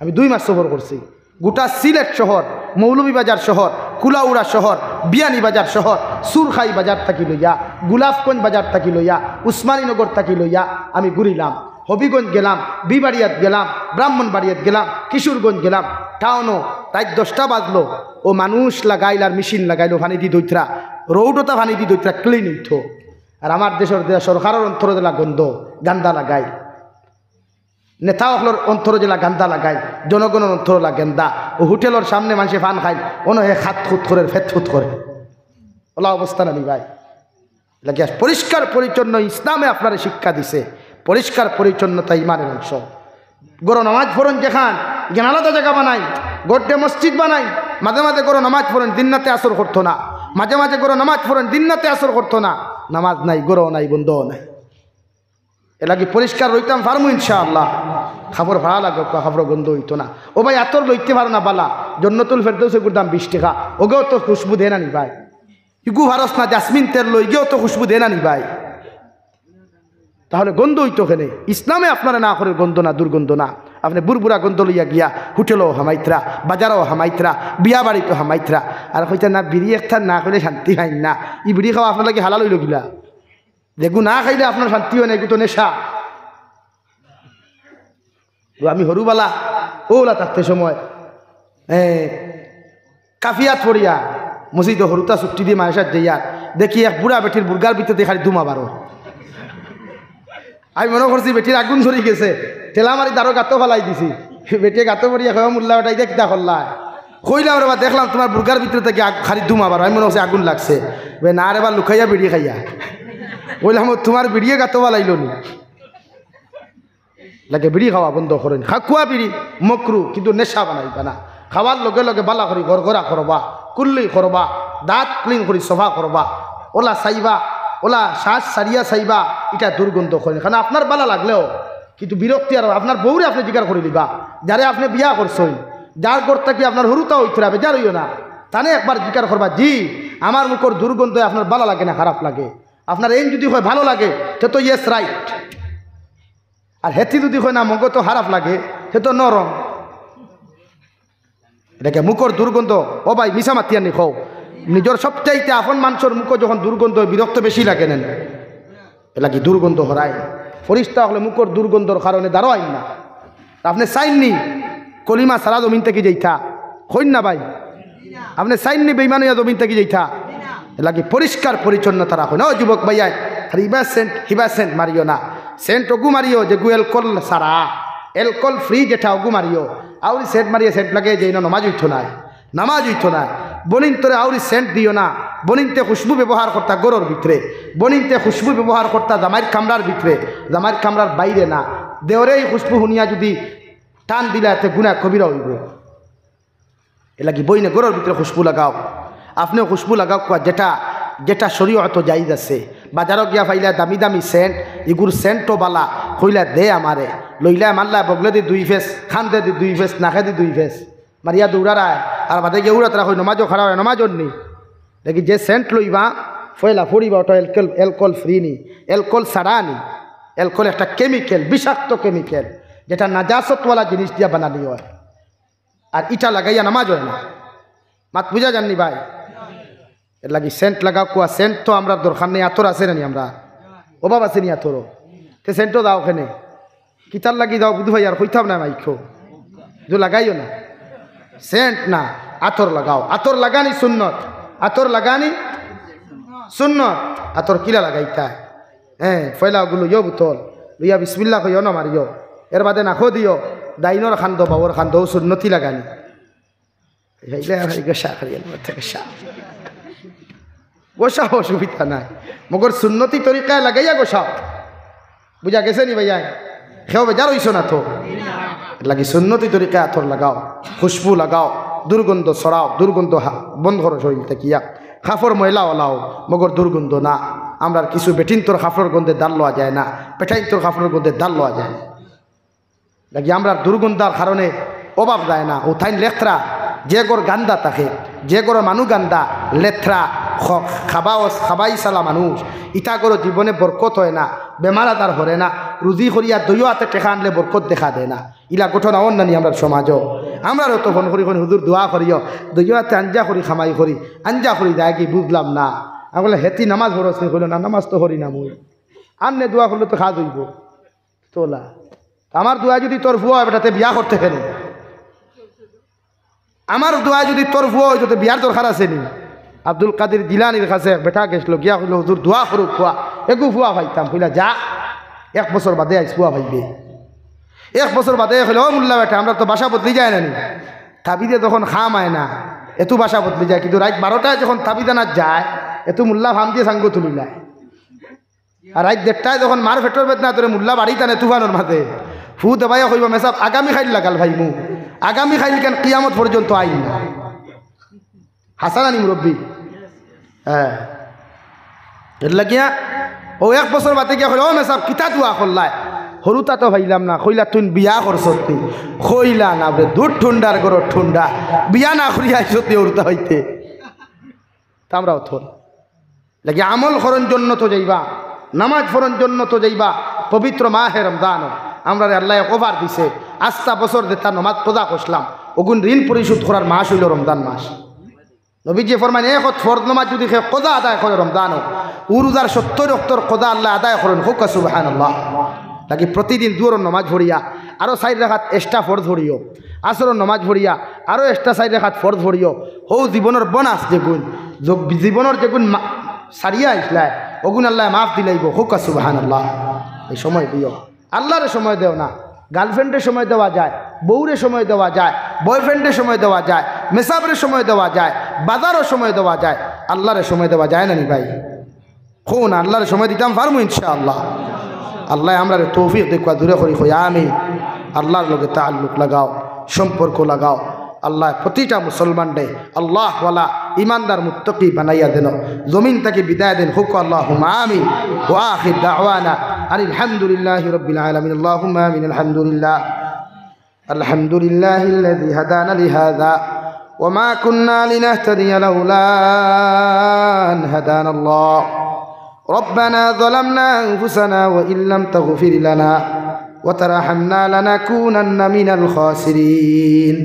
আমি 2 মাস সফর করছি গোটা সিলেট শহর মৌলভীবাজার শহর কুলাউড়া শহর বিয়ানীবাজার শহর সুরখাই বাজার থাকি লইয়া গুলাফগঞ্জ বাজার থাকি লইয়া উসমানীনগর থাকি লইয়া আমি ঘুরিলাম হবিগঞ্জ গেলাম বিবাড়িয়াত গেলাম ব্রাহ্মণবাড়িয়াত গেলাম কিশোরগঞ্জ গেলাম টাউনও রাত 10টা বাজলো ও মানুষ লাগাইল আর মেশিন লাগাইলো পানি দি দৈত্রা রৌডতা পানি দি দৈত্রা ক্লিন হইতো আর আমার দেশের সরকারের অন্তর জেলা গন্ধ গান্দা লাগাই নেতা হকলের অন্তর জেলা গান্দা লাগাই জনগণের অন্তর লা গেন্দা ও হোটেলের সামনে মানুষে ফান খাই অনো হে খাত খুত করে ফেত ফুত করে ওলা অবস্থা না নি ভাই লাগে পরিষ্কার পরিচ্ছন্ন ইসলামে আপনারা শিক্ষা দিছে পরিষ্কার পরিচ্ছন্নতা ইমানের অংশ গরো নামাজ পড়েন যেখান যেন আলাদা জায়গা বানাই গোটে মসজিদ বানাই মাঝে মাঝে গরো নামাজ পড়েন দিনরাতে আসর করতো না মাঝে মাঝে গরো নামাজ পড়েন দিনরাতে আসর করতো না নামাজ নাই গরো নাই বন্ধও নাই এলাকি পরিষ্কার রইতাম পারমু ইনশাআল্লাহ খাবার ভাড়া লাগবে খাবার গন্ধ হইতো না ও ভাই এতর লইতে পারো না বালা জন্নতুল ফেরদৌসে দাম 20 টাকা ওগেও তো খুশবু দেয় না নি ভাই ইগু ভারস না জাসমিন তেল লই গেও তো খুশবু দেয় না নি ভাই তাহলে গন্ধ হইতো কেনে ইসলামে আপনারা না করে গন্ধ না দুর্গন্ধ না আপনি বুড়বুড়া গন্ধ লইয়া গিয়া হোটেলও হামাইত্রা বাজারও হামাইত্রা বিয়া বাড়িতেও হামাইত্রা আর হইতে না বিড়ি একটা না করে শান্তি হয় না ই বিড়ি খাওয়া আপনার লাগে হালাল হইল গিলা যেগু না খাইলে আপনার শান্তি হয় না এগু তো নেশা আমি হরুবালা ওলা থাকতে সময় কাফিয়াত পড়িয়া মসজিদে হরুতা ছুটি দিয়ে মানুষের যাইয়ার দেখি এক বুড়া বেটির বুর্গার ভিতরে খালি দুমা বারো আমি মনে করছি বেটির আগুন ধরে গেছে ঠেলা মারি দারো গাতো ফেলাই দিছি বেটিয়ে গাতো পড়িয়া খাওয়া মূল্যা ওটাই দিয়ে কিতা করলায় কইলাম রে বা দেখলাম তোমার বুর্গার ভিতরে থেকে খালি দুমা বারো আমি মনে করছি আগুন লাগছে না রে বা লুকাইয়া বেরিয়ে খাইয়া বললাম তোমার বিড়িয়ে গাতো ফেলাইল নি লাগে বিড়ি খাওয়া বন্ধ করেন খাকুয়া বিড়ি মকরু কিন্তু নেশা বানাইবা না খাওয়ার লগে লগে বালা করি গড়গড়া করবা কুল্লি করবা দাঁত ক্লিন করি সফা করবা ওলা চাইবা ওলা শ্বাস সারিয়া চাইবা এটা দুর্গন্ধ করেন কারণ আপনার বালা লাগলেও কিন্তু বিরক্তি আর আপনার বউরে আপনি জিজ্ঞাসা করে দিবা যারে আপনি বিয়া করছেন যার করতে কি আপনার হরুতা হইতে হবে যার হইও না তানে একবার জিজ্ঞাসা করবা জি আমার মুখর দুর্গন্ধ আপনার বালা লাগে না খারাপ লাগে আপনার এই যদি হয় ভালো লাগে সে তো ইয়েস রাইট আর হেতি যদি হয় না মগ তো খারাপ লাগে সে তো নরম এটাকে মুখর দুর্গন্ধ ও ভাই মিশা মাতিয়া নি খাও নিজের সবচাইতে আপন মানুষের মুখ যখন দুর্গন্ধ বিরক্ত বেশি লাগে নেন এলা কি দুর্গন্ধ হরায় ফরিস্তা হলে মুখর দুর্গন্ধর কারণে দাঁড়াই না আপনি চাইননি কলিমা সারা জমিন থেকে যেইথা হইন না ভাই আপনি চাইননি বেইমানিয়া জমিন থেকে যেইথা এলাকি পরিষ্কার পরিচ্ছন্নতা রাখো না যুবক ভাইয়াই হিবা সেন্ট মারিও না সেন্ট ওগু মারিও যে গু এলকোল সারা এলকোল ফ্রি যেটা ওগু মারিও আউরি সেন্ট মারিয়ে সেন্ট লাগে যে নামাজ উঠো না নামাজ উঠো না বলিন তোরে আউরি সেন্ট দিও না বনিনতে খুশবু ব্যবহার করতা গরুর ভিতরে, বনিনতে খুশবু ব্যবহার করতা জামাইয়ের কামরার ভিতরে, জামাইয়ের কামরার বাইরে না। দেওরে এই খুশবু শুনিয়া যদি টান দিলে এতে গুণা কবিরা হইব। এ লাগি বইনে গরুর ভিতরে খুশবু লাগাও, আপনিও খুশবু লাগাও কোয়া যেটা যেটা শরীয়ত জায়েজ আছে। বাজারও গিয়া পাইলা দামি দামি সেন্ট, ইগুর সেন্টও বালা কইলা দে আমারে, লইলা মারলা বগলে দি 2 ফেস, খান্দে দি 2 ফেস, নাকে দি 2 ফেস, মারিয়া দৌড়ারায় আর বাদে গিয়ে উড়াত রাখো নমাজও খারাপ হয়, নমাজও নি দেখি যে সেন্ট লইবা ফয়লা ফরিবা ওটা অ্যালকোহল ফ্রি নি, অ্যালকোহল ছাড়া নি। অ্যালকোহল একটা কেমিক্যাল, বিষাক্ত কেমিক্যাল, যেটা নাজাসতওয়ালা জিনিস দিয়া বানানি হয়। আর ইটা লাগাইয়া নামাজ হয় না। মাত বুঝা জাননি ভাই? এর লাগি সেন্ট লাগাও কোয়া। সেন্ট তো আমরা দরকার নেই, আতর আছে না নি, আমরা অভাব আছে নি আতরও, তে সেন্টও দাও ওখানে কিতার লাগি দাও বুধ ভাই আর কইতাম না মাইখো যে লাগাইও না। সেন্ট না, আতর লাগাও। আতর লাগানি সুন্নত, আতর লাগানি সুন্নত। আতর কিলা লাগাইতা? হ্যাঁ, ফয়লাগুলো ইয় বোতল লইয়া বিসমিল্লাহ কইও না মারিও, এর বাদে নাখো দিও, দাইনর খান্দ বাবর খান্দ সুন্নতি লাগানি। গোসা অসুবিধা নাই, মগর সুন্নতি তরিকায় লাগাইয়া গোসাও। বুঝা গেছে নি ভাইয়া? খেও বেজার হইস না তো। লাগি সুন্নতি তরিকায় আতর লাগাও, খুশবু লাগাও, দুর্গন্ধ সরাও, দুর্গন্ধ বন্ধ করো শরীর থাকিয়া। খাফর ময়লা ওলাও, মগর দুর্গন্ধ না। আমরা কিছু বেটিন তোর খাফর গন্ধে দাল লওয়া যায় না, পেটাইন তোর খাফর গন্ধে দাল লওয়া যায় না। লাগি আমরা দুর্গন্ধার কারণে অভাব যায় না। ও থাইন লেথরা, যে গর গান্দা থাকে, যে গর মানু গান্দা লেথরা খাবাই সালা মানুষ, ইটা করো জীবনে বরকত হয় না, বেমার আদার হরে না। রুজি করিয়া দইও হাতে টেকা আনলে বরকত দেখা দেয় না। ইলা ঘটনা অন্যানি আমরা সমাজও। আমরাও তো ফোন করি হুজুর দোয়া করিও, দইও হাতে আঞ্জা করি খামাই করি, আঞ্জা করি দেয় কি বুঝলাম না। আমি বলে হেতি নামাজ ভরসে হইল না, নামাজ তো হরি না মুই, আনলে দোয়া করলে তো খা দইব তোলা। আমার দোয়া যদি তোর ভুয়া হয় বেটাতে বিয়া করতে ফেলে, আমার দোয়া যদি তোর ভুয়া হইতো তো বিয়ার দরকার আছে নি? আব্দুল কাদের জিলানির কাছে বেটা গেছিল, গিয়া কইল হুজুর দোয়া করুক ফুয়া, একু ফুয়া ভাইতাম। কইলা যা 1 বছর বাদে আইস ফুয়া ভাইবে। 1 বছর বাদে কইল ও মুল্লা বেটা আমরা তো বাসা বদলি যায় না নি, তাবিদে তখন খাম আয় না, এত বাসা বদলি যায়। কিন্তু রাত 12টায় যখন তাবিদানা যায় এত মুল্লা ভাম দিয়ে সাঙ্গ তুলিলায়। আর রাত 1:30টায় যখন মার ফেটর বেদনা তোরে মুল্লা বাড়ি টানে তুফানোর মাঝে ফু দেবাইয়া কইব মেসাব আগামী খাইল লাগাল ভাই মু, আগামী খাইল কেন কিয়ামত পর্যন্ত আইন না। হাসানানি মুরব্বী। হ্যাঁ, এর লাগিয়া ও 1 বছর বাদে গিয়া কইল ও মেসাব কিতা দোয়া করলায়? হরুতা তো ভাইলাম না। কইলা তুই বিয়া করছতি? কইলা না রে, দুধ ঠুন্ডার গর ঠুন্ডা, বিয়া না করিয়া আইসতি হরুতা হইতে। তা আমরাও থর লাগি আমল করণ জন্য তো যাইবা, নামাজ পড়ার জন্য তো যাইবা। পবিত্র মাহে রমজান আমরা আল্লাহ ওভার দিছে, 8টা বছর দেতা নমাজ পদা করলাম, ওগুন ঋণ পরিশোধ করার মাস হইল রমজান মাস। নবীজি ফরমান এক ফরজ নামাজ যদি কদা আদায় করে রমজান, উরুজার 70 রক্তর কদা আল্লাহ আদায় করেন। হুক সুবহানাল্লাহ। লাগি প্রতিদিন দুয়ার নমাজ ভরিয়া আরও 4 রাকাত এক্সট্রা ফরজ ভরিও, আসরের নমাজ ভরিয়া আরও এক্সট্রা 4 রাকাত ফরজ ভরিও। হৌ জীবনের বনাস যেগুন, জীবনের যেগুন সারিয়া আইসলায় ওগুন আল্লাহ মাফ দিলাইব। হুক সুবহানাল্লাহ। এই সময় দিও, আল্লাহরে সময় দেও না। গার্লফ্রেন্ডের সময় দেওয়া যায়, বউরে সময় দেওয়া যায়, বয়ফ্রেন্ডের সময় দেওয়া যায়, মেসাবরের সময় দেওয়া যায়, বাজারও সময় দেওয়া যায়, আল্লাহরে সময় দেওয়া যায় না নি ভাই? কোন আল্লাহরে সময় দিতাম পারবো ইনশাআল্লাহ। আল্লাহ আমরা তৌফিক দেখা দূরে করি কই আমি। আল্লাহর লগে তাআল্লুক লাগাও, সম্পর্ক লাগাও। আল্লাহ প্রতিটা মুসলমান দে আল্লাহ ওয়ালা ইমানদার মুত্তাকি বানাইয়া দেন, জমিন থেকে বিদায় দেন। হুক আল্লাহুম্মা আমিন। ওয়া আখির দাওয়ানা আলহামদুলিল্লাহি রাব্বিল আলামিন। আল্লাহুম্মা আমিন। আলহামদুলিল্লাহ আলহামদুলিল্লাহিল্লাযী হাদানা লিহাযা ওয়া মা কুন্না লিনাহতাদিয়া লাউলা আন হাদানাল্লাহ। ربنا ظلمنا أنفسنا وإن لم تغفر لنا وترحمنا لنكونن من الخاسرين.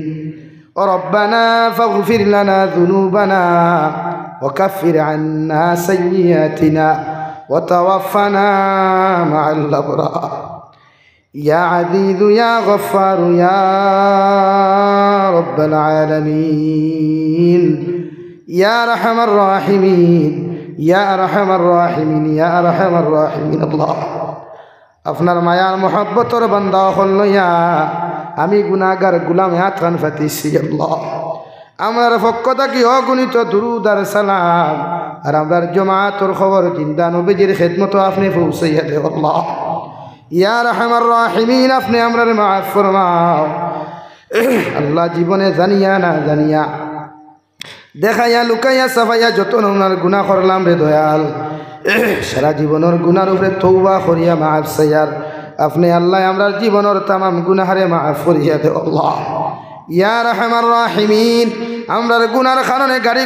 ربنا فاغفر لنا ذنوبنا وكفر عنا سيئاتنا وتوفنا مع الأبرار. يا عزيز يا غفار يا رب العالمين يا أرحم الراحمين يا أرحم الراحمين يا أرحم الراحمين. الله আপনার মায়ার মোহাব্বতর বান্দা হল ইয়া আমি গুনাহগার গোলাম হাত খান ফাতিছি। আল্লাহ আমার পক্ষ থেকে অগণিত দুরূদ আর সালাম আর আমরার জমাতর খবর জিন্দা নবীজির খেদমত আপনি পৌঁছাইয়া দেও আল্লাহ। ইয়া রাহমার রাহিমিন, আপনি আমরার মাফ ফরমাও আল্লাহ। জীবনে জানিয়া না জানিয়া, দেখাইয়া লুকাইয়া সাফাইয়া যত ওনার গুনাহ করলাম রে দয়াল, সারা জীবনের গুনার উপরে তওবা করিয়া মাফ চাইয়ার আপনি আল্লাহ আমরার জীবনের তামাম গুনাহারে মাফ করিয়া দেও আল্লাহ। ইয়া রাহমার রাহিমিন, আমরার গুনার কারণে গাড়ি